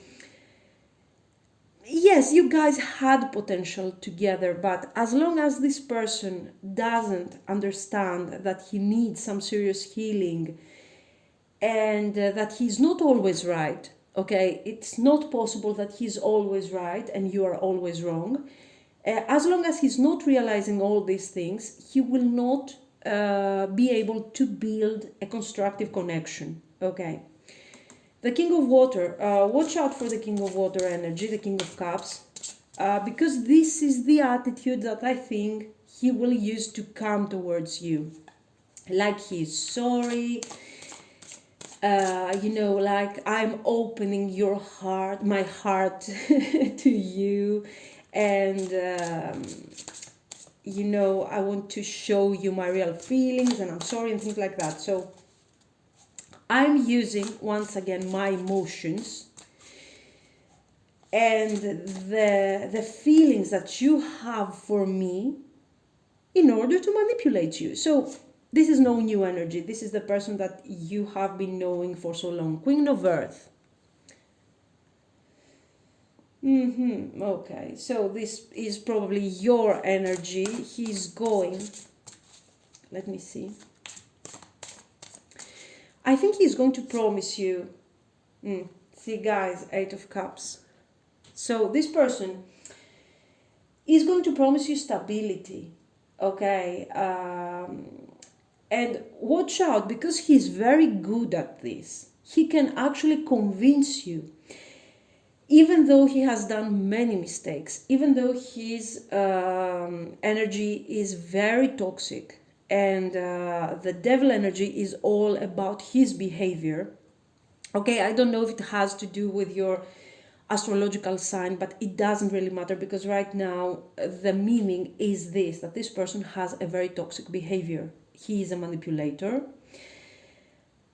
Speaker 1: yes, you guys had potential together, but as long as this person doesn't understand that he needs some serious healing and that he's not always right, okay, it's not possible that he's always right and you are always wrong. As long as he's not realizing all these things, he will not be able to build a constructive connection, okay? The King of Water, watch out for the King of Water energy, the King of Cups, because this is the attitude that I think he will use to come towards you. Like he's sorry, like I'm opening my heart to you, and I want to show you my real feelings and I'm sorry and things like that. So I'm using once again my emotions and the feelings that you have for me in order to manipulate you. So this is no new energy. This is the person that you have been knowing for so long. Queen of Earth. Okay, so this is probably your energy. He's going, let me see. I think he's going to promise you, see guys, Eight of Cups. So this person is going to promise you stability, okay? And watch out, because he's very good at this. He can actually convince you, even though he has done many mistakes, even though his energy is very toxic, and the devil energy is all about his behavior. Okay, I don't know if it has to do with your astrological sign, but it doesn't really matter, because right now the meaning is this, that this person has a very toxic behavior. He is a manipulator.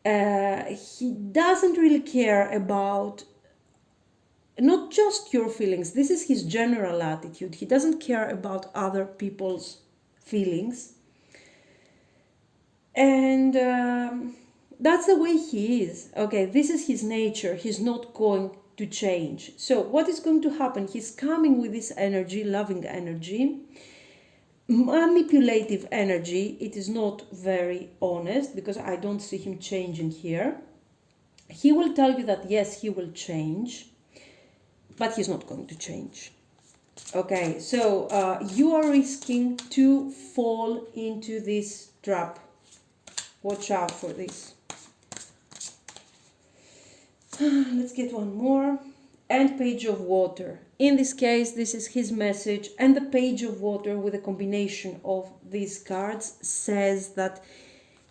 Speaker 1: He doesn't really care about not just your feelings. This is his general attitude. He doesn't care about other people's feelings. And that's the way he is. Okay, this is his nature. He's not going to change. So what is going to happen? He's coming with this energy, loving energy, manipulative energy. It is not very honest, because I don't see him changing here. He will tell you that yes, he will change, but he's not going to change. Okay, so you are risking to fall into this trap. Watch out for this. Let's get one more. And Page of Water. In this case, this is his message. And the Page of Water, with a combination of these cards, says that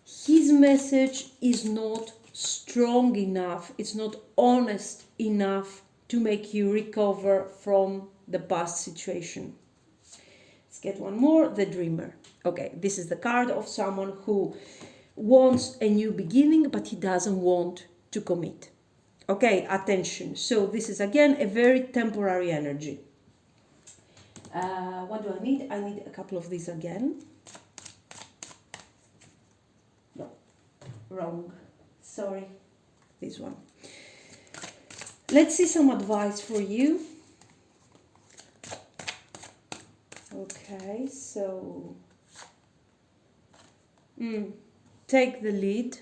Speaker 1: his message is not strong enough. It's not honest enough to make you recover from the past situation. get one more, the Dreamer. Okay, this is the card of someone who wants a new beginning, but he doesn't want to commit. Okay, attention. So this is again a very temporary energy. What do I need? I need a couple of these again. No, wrong. Sorry. This one. Let's see some advice for you. Okay, so take the lead.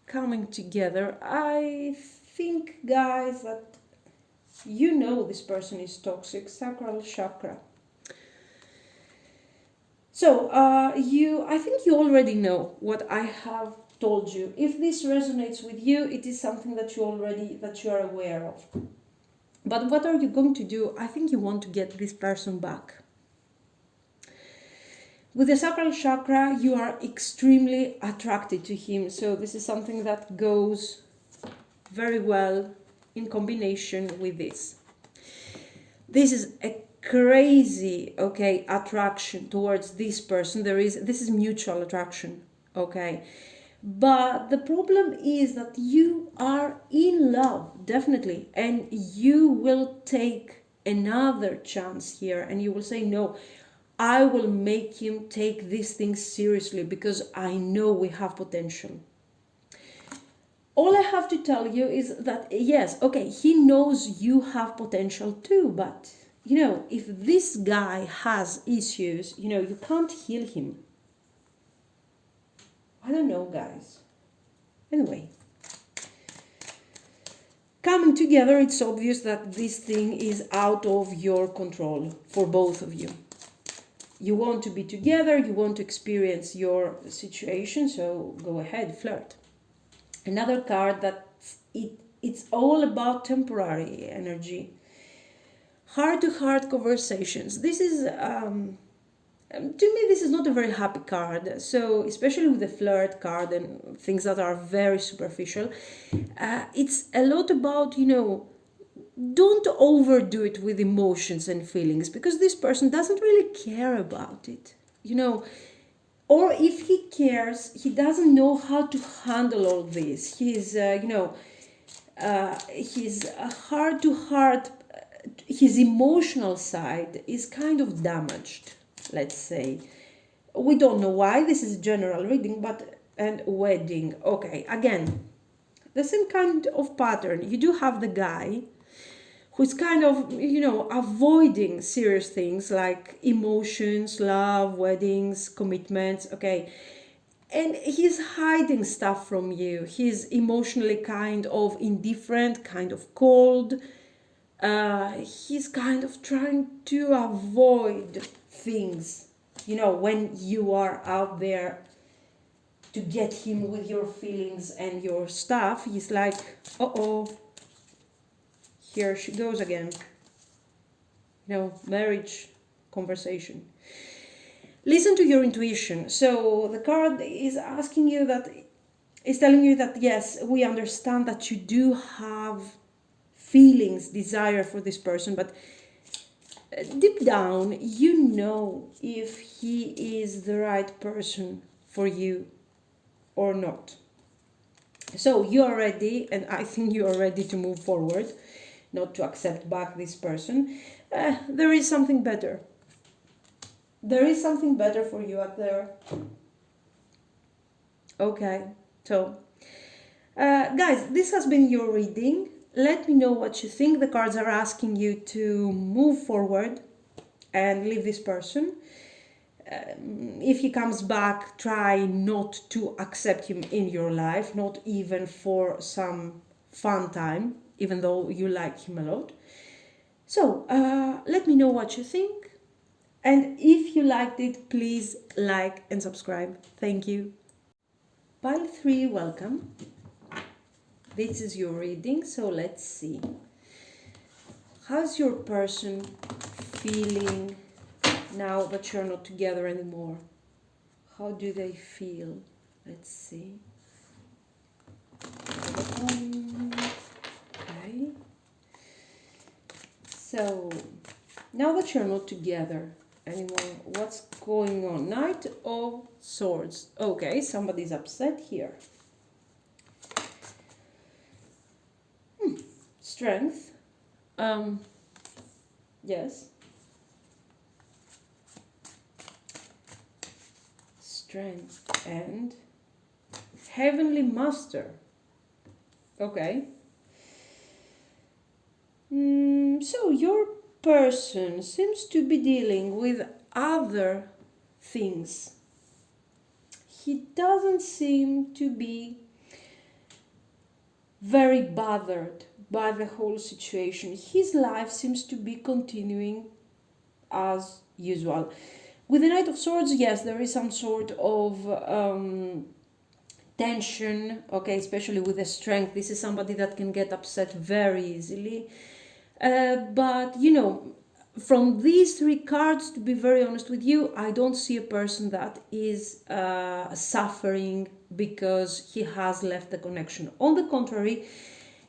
Speaker 1: Coming together. I think, guys, that you know this person is toxic. Sacral chakra. So I think you already know what I have told you. If this resonates with you, it is something that you are aware of. But what are you going to do? I think you want to get this person back. With the sacral chakra, you are extremely attracted to him. So this is something that goes very well in combination with this. This is a crazy, okay, attraction towards this person. This is mutual attraction, okay? But the problem is that you are in love, definitely. And you will take another chance here and you will say, no, I will make him take these things seriously because I know we have potential. All I have to tell you is that, yes, okay, he knows you have potential too, but, you know, if this guy has issues, you know, you can't heal him. I don't know, guys. Anyway. Coming together, it's obvious that this thing is out of your control for both of you. You want to be together, you want to experience your situation, so go ahead, flirt. Another card that it's all about temporary energy. Heart-to-heart conversations. This is, to me, this is not a very happy card. So, especially with the flirt card and things that are very superficial, it's a lot about, you know, don't overdo it with emotions and feelings because this person doesn't really care about it, you know. Or if he cares, he doesn't know how to handle all this. He's, his heart-to-heart, his emotional side is kind of damaged, let's say. We don't know why. This is general reading, and wedding. Okay, again, the same kind of pattern. You do have the guy who's kind of, you know, avoiding serious things like emotions, love, weddings, commitments, okay? And he's hiding stuff from you. He's emotionally kind of indifferent, kind of cold. He's kind of trying to avoid things, you know, when you are out there to get him with your feelings and your stuff. He's like, uh-oh. Here she goes again. You know, marriage conversation. Listen to your intuition. So the card is asking you is telling you that yes, we understand that you do have feelings, desire for this person, but deep down, you know if he is the right person for you or not. So you are ready, and I think you are ready to move forward. Not to accept back this person. There is something better. There is something better for you out there. Okay, so guys, this has been your reading. Let me know what you think. The cards are asking you to move forward and leave this person. If he comes back, try not to accept him in your life, not even for some fun time, even though you like him a lot. So, let me know what you think. And if you liked it, please like and subscribe. Thank you. Pile 3, welcome. This is your reading, so let's see. How's your person feeling now that you're not together anymore? How do they feel? Let's see. Okay. So, now that you're not together anymore, what's going on? Knight of Swords. Okay, somebody's upset here. Strength. Yes. Strength and Heavenly Master. Okay. So your person seems to be dealing with other things. He doesn't seem to be very bothered by the whole situation. His life seems to be continuing as usual. With the Knight of Swords, yes, there is some sort of tension, okay, especially with the strength. This is somebody that can get upset very easily. But, you know, from these three cards, to be very honest with you, I don't see a person that is suffering because he has left the connection. On the contrary,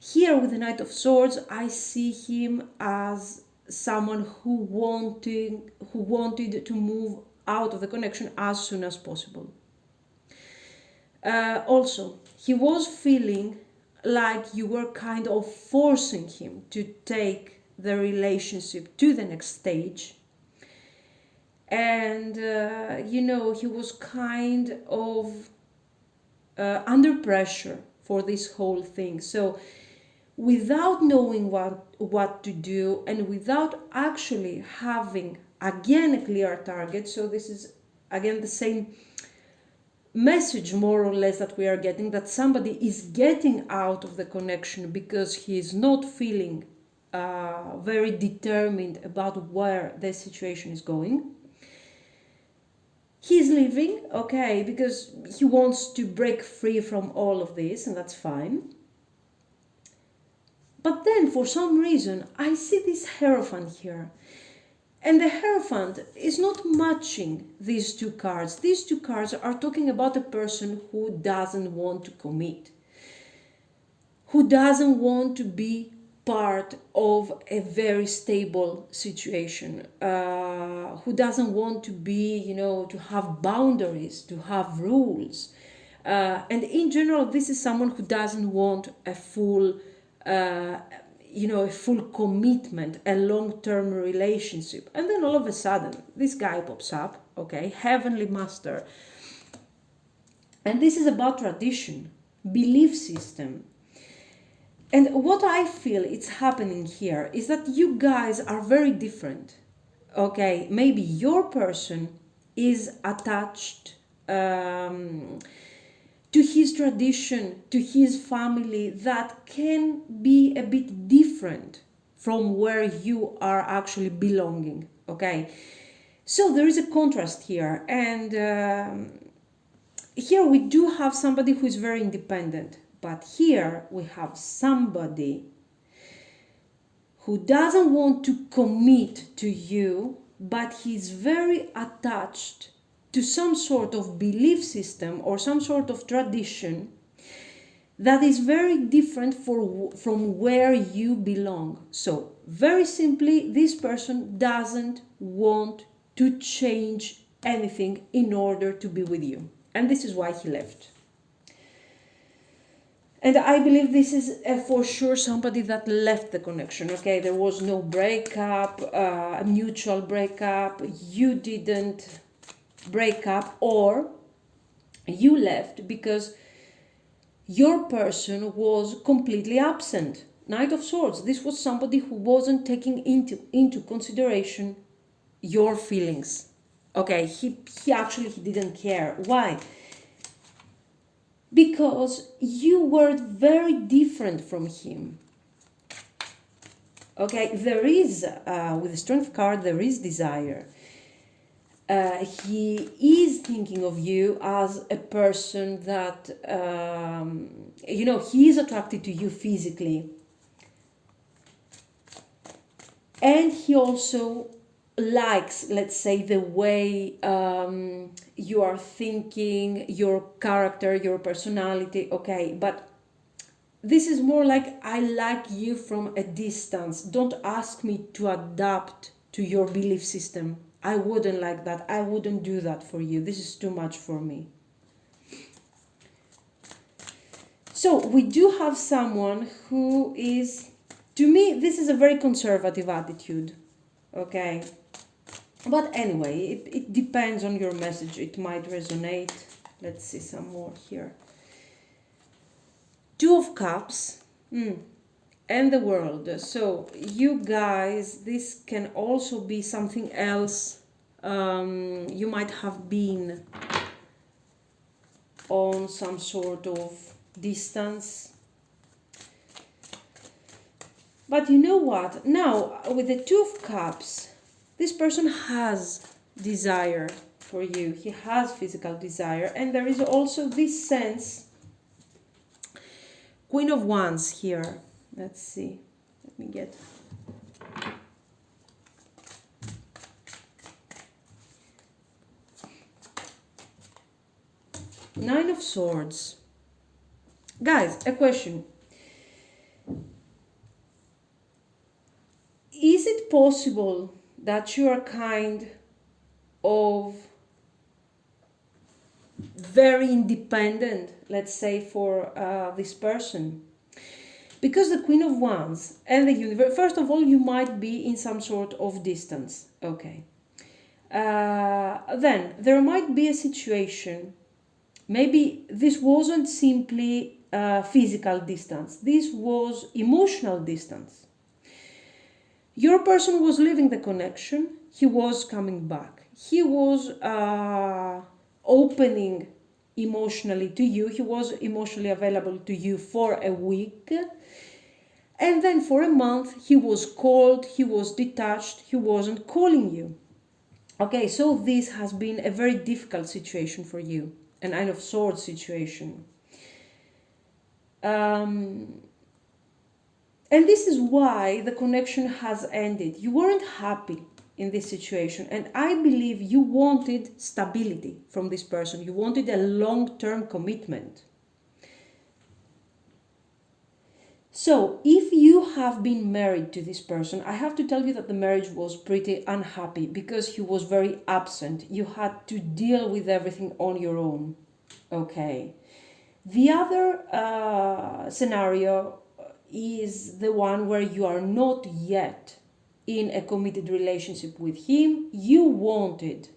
Speaker 1: here with the Knight of Swords, I see him as someone who wanted to move out of the connection as soon as possible. Also, he was feeling like you were kind of forcing him to take the relationship to the next stage. And, you know, he was kind of under pressure for this whole thing. So, without knowing what to do and without actually having, again, a clear target, so this is, again, the same message more or less that we are getting, that somebody is getting out of the connection because he is not feeling very determined about where the situation is going. He's leaving, okay, because he wants to break free from all of this, and that's fine. But then for some reason I see this Hierophant here. And the Hierophant is not matching these two cards. These two cards are talking about a person who doesn't want to commit, who doesn't want to be part of a very stable situation, who doesn't want to be, you know, to have boundaries, to have rules. And in general, this is someone who doesn't want a full a full commitment, a long-term relationship. And then all of a sudden, this guy pops up, okay, Heavenly Master. And this is about tradition, belief system. And what I feel is happening here is that you guys are very different, okay? Maybe your person is attached to his tradition, to his family, that can be a bit different from where you are actually belonging, okay? So there is a contrast here, and here we do have somebody who is very independent, but here we have somebody who doesn't want to commit to you, but he's very attached to some sort of belief system or some sort of tradition that is very different from where you belong. So, very simply, this person doesn't want to change anything in order to be with you. And this is why he left. And I believe this is for sure somebody that left the connection, okay? There was no breakup, a mutual breakup. You didn't break up, or you left because your person was completely absent. Knight of Swords. This was somebody who wasn't taking into consideration your feelings. Okay, he didn't care. Why? Because you were very different from him. Okay, there is, with the Strength card, there is desire. He is thinking of you as a person that, he is attracted to you physically. And he also likes, let's say, the way you are thinking, your character, your personality, okay? But this is more like I like you from a distance. Don't ask me to adapt to your belief system. I wouldn't like that. I wouldn't do that for you. This is too much for me. So we do have someone who is, to me, this is a very conservative attitude. Okay. But anyway, it depends on your message. It might resonate. Let's see some more here. Two of Cups and the World. So you guys, this can also be something else. You might have been on some sort of distance. But you know what? Now, with the Two of Cups, this person has desire for you. He has physical desire. And there is also this sense, Queen of Wands here. Let's see. Let me get... Nine of Swords. Guys, a question. Is it possible that you are kind of very independent, let's say, for this person? Because the Queen of Wands and the Universe, first of all, you might be in some sort of distance. Okay. Then there might be a situation, maybe this wasn't simply physical distance, this was emotional distance. Your person was leaving the connection, he was coming back. He was opening emotionally to you, he was emotionally available to you for a week. And then for a month, he was cold, he was detached, he wasn't calling you. Okay, so this has been a very difficult situation for you, a Nine of Swords situation. And this is why the connection has ended. You weren't happy in this situation. And I believe you wanted stability from this person. You wanted a long-term commitment. So if you have been married to this person, I have to tell you that the marriage was pretty unhappy because he was very absent. You had to deal with everything on your own. Okay. The other scenario is the one where you are not yet in a committed relationship with him. You wanted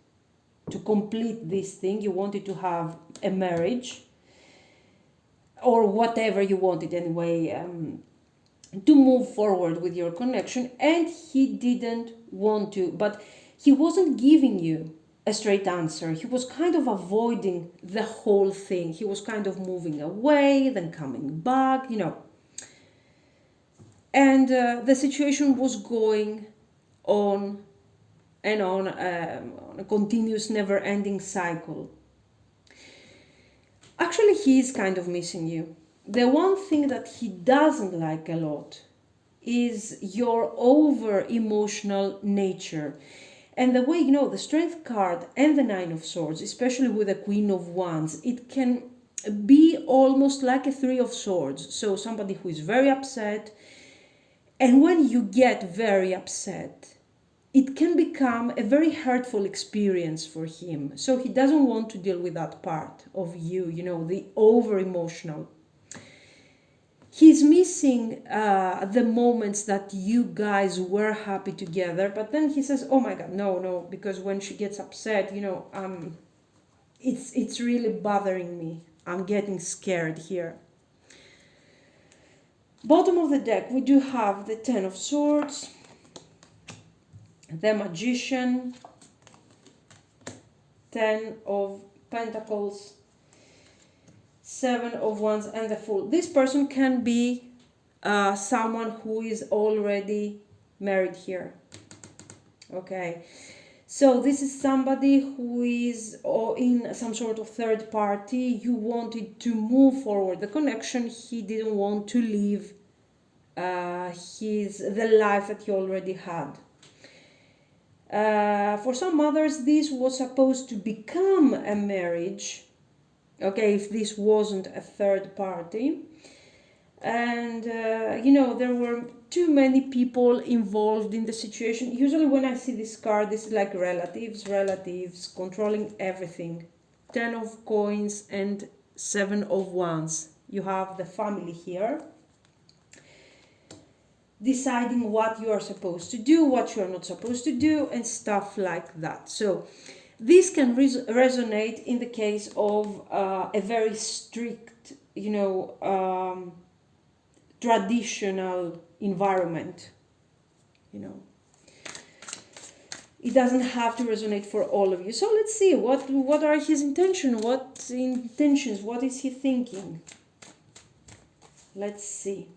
Speaker 1: to complete this thing. You wanted to have a marriage or whatever you wanted anyway, to move forward with your connection, and he didn't want to, but he wasn't giving you a straight answer. He was kind of avoiding the whole thing. He was kind of moving away, then coming back, you know. And the situation was going on and on a continuous, never-ending cycle. Actually, he is kind of missing you. The one thing that he doesn't like a lot is your over-emotional nature. And the way, you know, the Strength card and the Nine of Swords, especially with the Queen of Wands, it can be almost like a Three of Swords. So somebody who is very upset. And when you get very upset, it can become a very hurtful experience for him. So he doesn't want to deal with that part of you, you know, the over-emotional. He's missing the moments that you guys were happy together, but then he says, oh my God, no, because when she gets upset, you know, it's really bothering me. I'm getting scared here. Bottom of the deck, we do have the Ten of Swords, the Magician, Ten of Pentacles, Seven of Wands, and the Fool. This person can be someone who is already married here. Okay, so this is somebody who is in some sort of third party. You wanted to move forward the connection. He didn't want to leave the life that he already had. For some others, this was supposed to become a marriage. Okay, if this wasn't a third party. And there were too many people involved in the situation. Usually when I see this card, this is like relatives controlling everything. 10 of coins and 7 of wands. You have the family here deciding what you are supposed to do, what you are not supposed to do, and stuff like that. So this can resonate in the case of a very strict, traditional environment. It doesn't have to resonate for all of you. So let's see what are his intentions. What is he thinking? Let's see.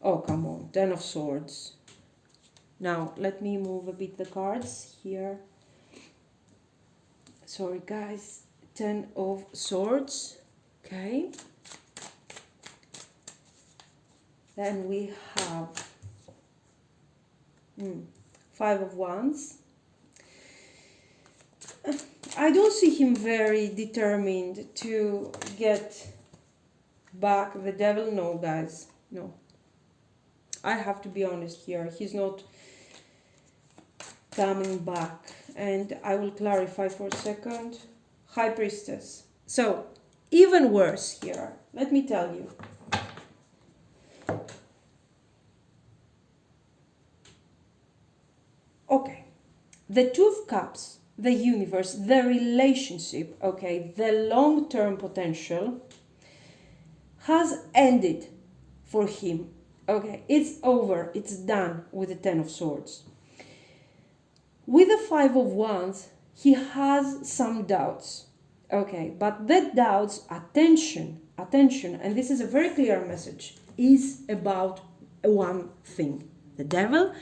Speaker 1: Oh, come on. 10 of swords. Now let me move a bit the cards here. Sorry guys. 10 of swords. Okay. Then we have 5 of wands. I don't see him very determined to get back the devil. No, guys. No. I have to be honest here. He's not coming back. And I will clarify for a second. High Priestess. So, even worse here. Let me tell you. Okay. The Two of Cups, the universe, the relationship, okay, the long-term potential has ended for him. Okay, it's over, it's done with the 10 of swords. With the 5 of wands, he has some doubts. Okay, but the doubts, attention, and this is a very clear message, is about one thing, the devil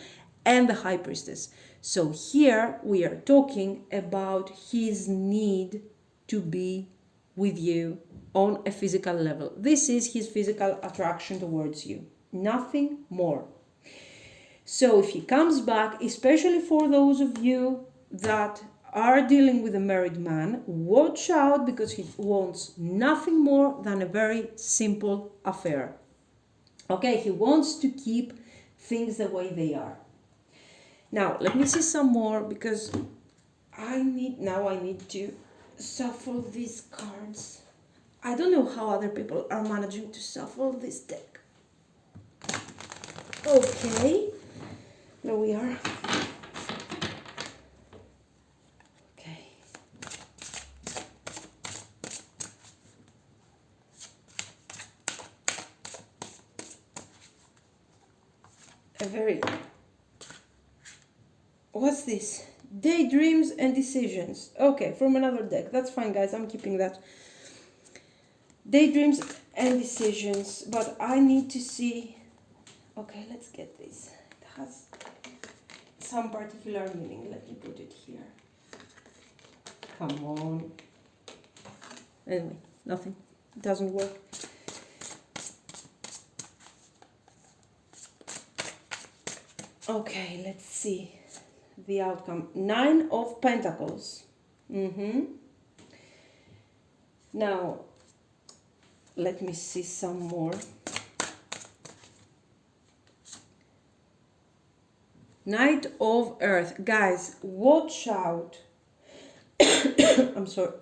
Speaker 1: and the High Priestess. So here we are talking about his need to be with you on a physical level. This is his physical attraction towards you. Nothing more. So if he comes back, especially for those of you that are dealing with a married man, watch out, because he wants nothing more than a very simple affair. Okay, he wants to keep things the way they are. Now, let me see some more, because I need to shuffle these cards. I don't know how other people are managing to shuffle this deck. Okay, there we are. Okay. What's this? Daydreams and decisions. Okay, from another deck. That's fine, guys. I'm keeping that. Daydreams and decisions. But I need to see... Okay, let's get this. It has some particular meaning. Let me put it here. Come on. Anyway, nothing. It doesn't work. Okay, let's see the outcome. 9 of Pentacles. Now, let me see some more. Knight of Earth. Guys, watch out. I'm sorry.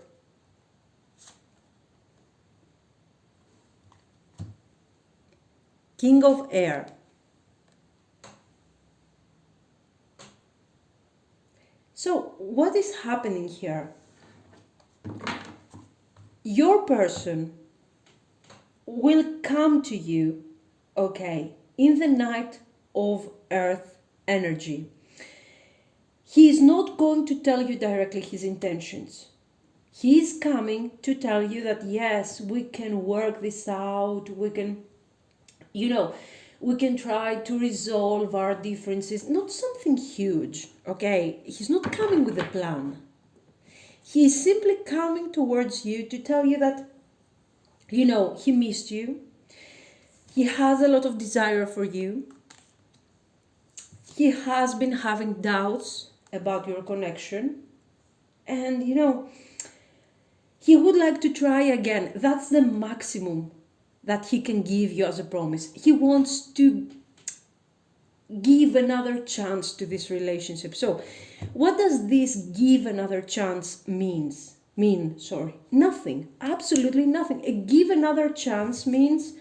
Speaker 1: King of Air. So, what is happening here? Your person will come to you, okay, in the Knight of Earth energy. He is not going to tell you directly his intentions. He is coming to tell you that, yes, we can work this out, we can, we can try to resolve our differences. Not something huge, okay? He's not coming with a plan. He is simply coming towards you to tell you that, he missed you. He has a lot of desire for you. He has been having doubts about your connection. And, he would like to try again. That's the maximum that he can give you as a promise. He wants to give another chance to this relationship. So what does this give another chance mean? Nothing, absolutely nothing. A give another chance means,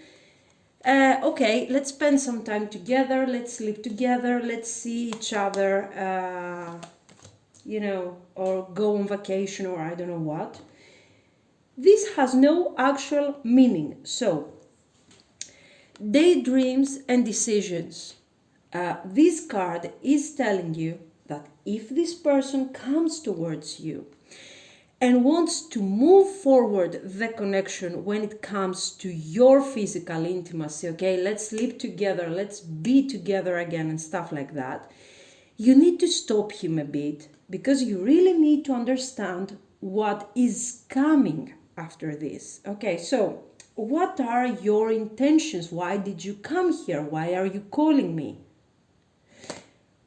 Speaker 1: okay, let's spend some time together, let's sleep together, let's see each other, or go on vacation, or I don't know what. This has no actual meaning. So daydreams and decisions. This card is telling you that if this person comes towards you and wants to move forward the connection when it comes to your physical intimacy, okay, let's sleep together, let's be together again and stuff like that, you need to stop him a bit, because you really need to understand what is coming after this. Okay, so what are your intentions? Why did you come here? Why are you calling me?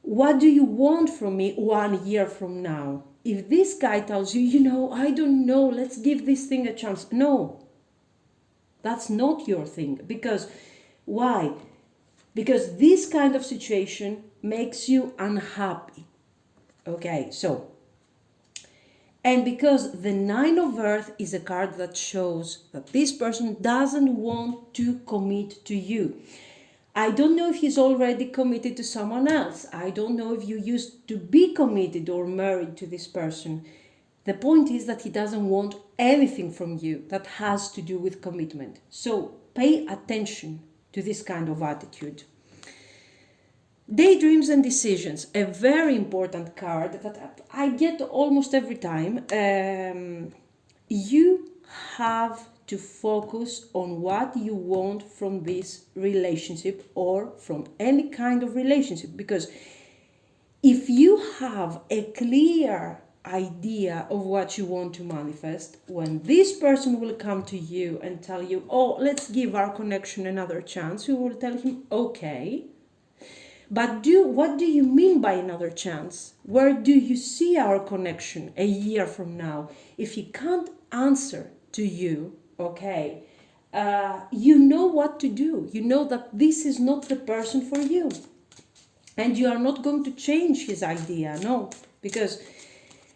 Speaker 1: What do you want from me 1 year from now? If this guy tells you, I don't know, let's give this thing a chance. No, that's not your thing. Because why? Because this kind of situation makes you unhappy. Okay, so, and because the Nine of Earth is a card that shows that this person doesn't want to commit to you. I don't know if he's already committed to someone else. I don't know if you used to be committed or married to this person. The point is that he doesn't want anything from you that has to do with commitment. So pay attention to this kind of attitude. Daydreams and decisions, a very important card that I get almost every time. You have to focus on what you want from this relationship or from any kind of relationship, because if you have a clear idea of what you want to manifest, when this person will come to you and tell you, oh, let's give our connection another chance, you will tell him, okay, but what do you mean by another chance? Where do you see our connection a year from now? If he can't answer to you, okay, you know what to do. You know that this is not the person for you. And you are not going to change his idea, no. Because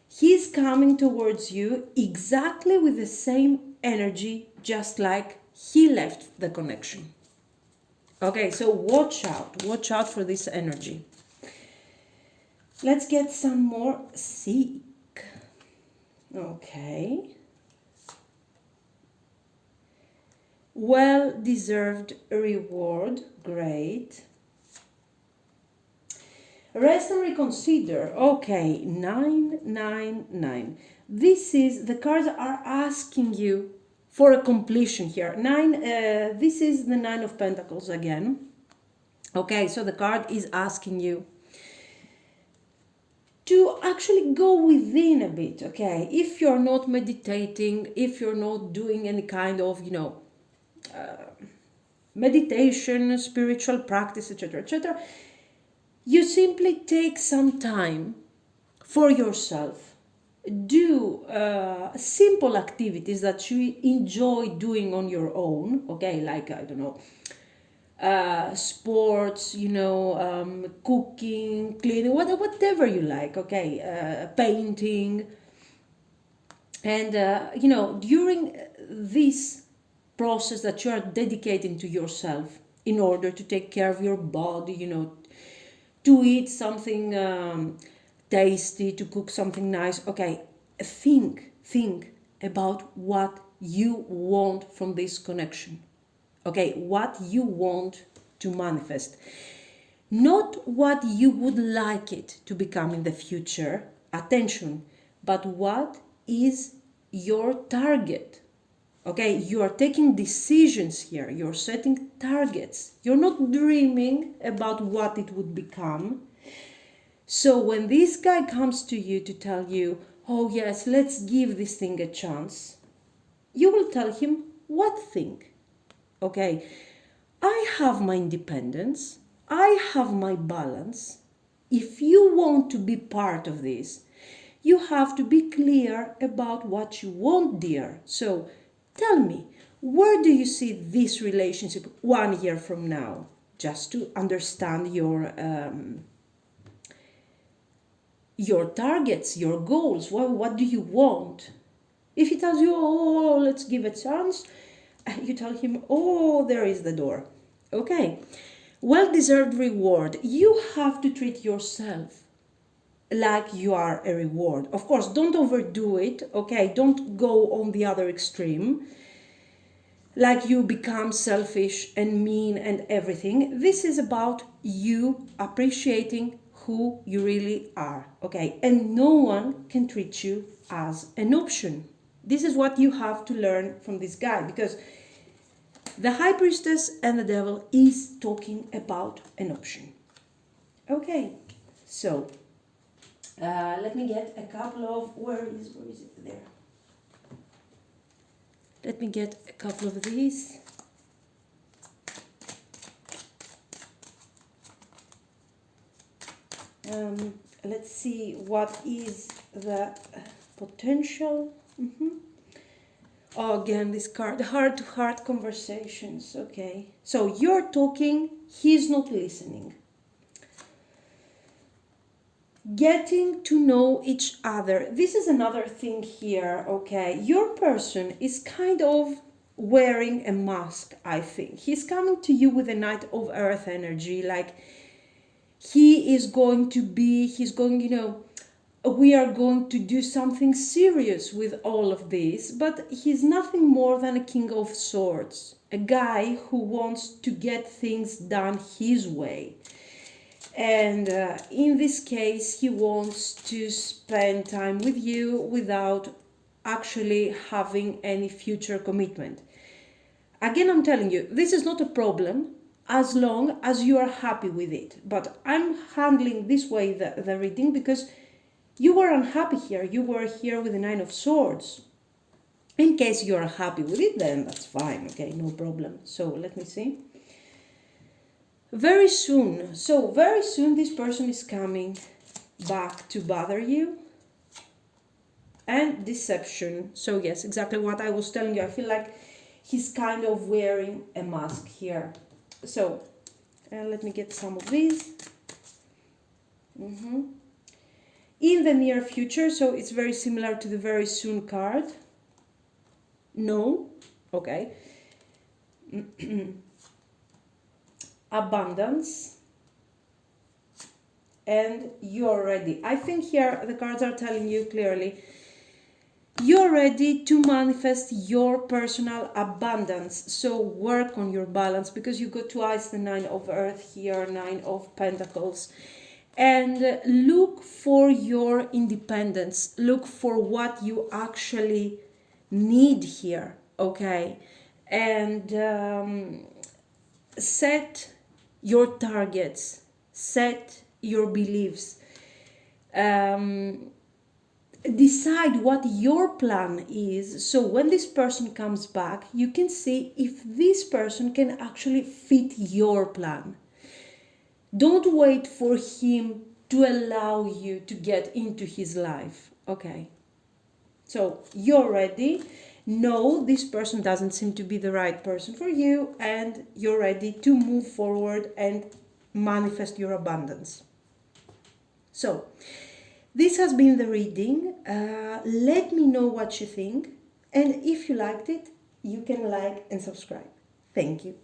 Speaker 1: he's coming towards you exactly with the same energy, just like he left the connection. Okay, so watch out for this energy. Let's get some more seek. Okay. Well-deserved reward, great. Rest and reconsider, okay, 999. This is, the cards are asking you for a completion here. This is the Nine of Pentacles again. Okay, so the card is asking you to actually go within a bit, okay? If you're not meditating, if you're not doing any kind of, meditation, spiritual practice, etc., etc., you simply take some time for yourself. Do simple activities that you enjoy doing on your own, okay, like, I don't know, sports, cooking, cleaning, whatever you like, okay, painting. And, during this process that you are dedicating to yourself in order to take care of your body, to eat something tasty, to cook something nice, okay, think about what you want from this connection. Okay, what you want to manifest. Not what you would like it to become in the future, attention, but what is your target. Okay, you are taking decisions here, you're setting targets. You're not dreaming about what it would become. So when this guy comes to you to tell you, oh yes, let's give this thing a chance, you will tell him, what thing? Okay, I have my independence, I have my balance. If you want to be part of this, you have to be clear about what you want, dear. So tell me, Where do you see this relationship 1 year from now? Just to understand your targets, your goals. What do you want? If he tells you, oh, let's give a chance, you tell him, oh, there is the door. Okay. Well-deserved reward. You have to treat yourself like you are a reward. Of course, don't overdo it, okay? Don't go on the other extreme, like you become selfish and mean and everything. This is about you appreciating who you really are, okay? And no one can treat you as an option. This is what you have to learn from this guy, because the High Priestess and the Devil is talking about an option. Okay, so let me get a couple of, where is it there? Let me get a couple of these. Let's see what is the potential. Oh, again, this card, heart-to-heart conversations. Okay, so you're talking, he's not listening. Getting to know each other. This is another thing here, okay? Your person is kind of wearing a mask, I think. He's coming to you with a Knight of Earth energy, like he's going, we are going to do something serious with all of this, but he's nothing more than a King of Swords, a guy who wants to get things done his way. And in this case, he wants to spend time with you without actually having any future commitment. Again, I'm telling you, this is not a problem as long as you are happy with it. But I'm handling this way the reading because you were unhappy here. You were here with the Nine of Swords. In case you are happy with it, then that's fine. Okay, no problem. So let me see. Very soon. So very soon this person is coming back to bother you. And deception. So yes, exactly what I was telling you. I feel like he's kind of wearing a mask here. So let me get some of these. In the near future, so it's very similar to the very soon card. No. Okay. Abundance. And you're ready. I think here the cards are telling you clearly you're ready to manifest your personal abundance. So work on your balance, because you got twice the Nine of Earth here, Nine of Pentacles. And look for your independence. Look for what you actually need here, okay? And set your targets. Set your beliefs. Decide what your plan is, so when this person comes back, you can see if this person can actually fit your plan. Don't wait for him to allow you to get into his life, okay? So you're ready. No, this person doesn't seem to be the right person for you, and you're ready to move forward and manifest your abundance. So this has been the reading. Let me know what you think. And if you liked it, you can like and subscribe. Thank you.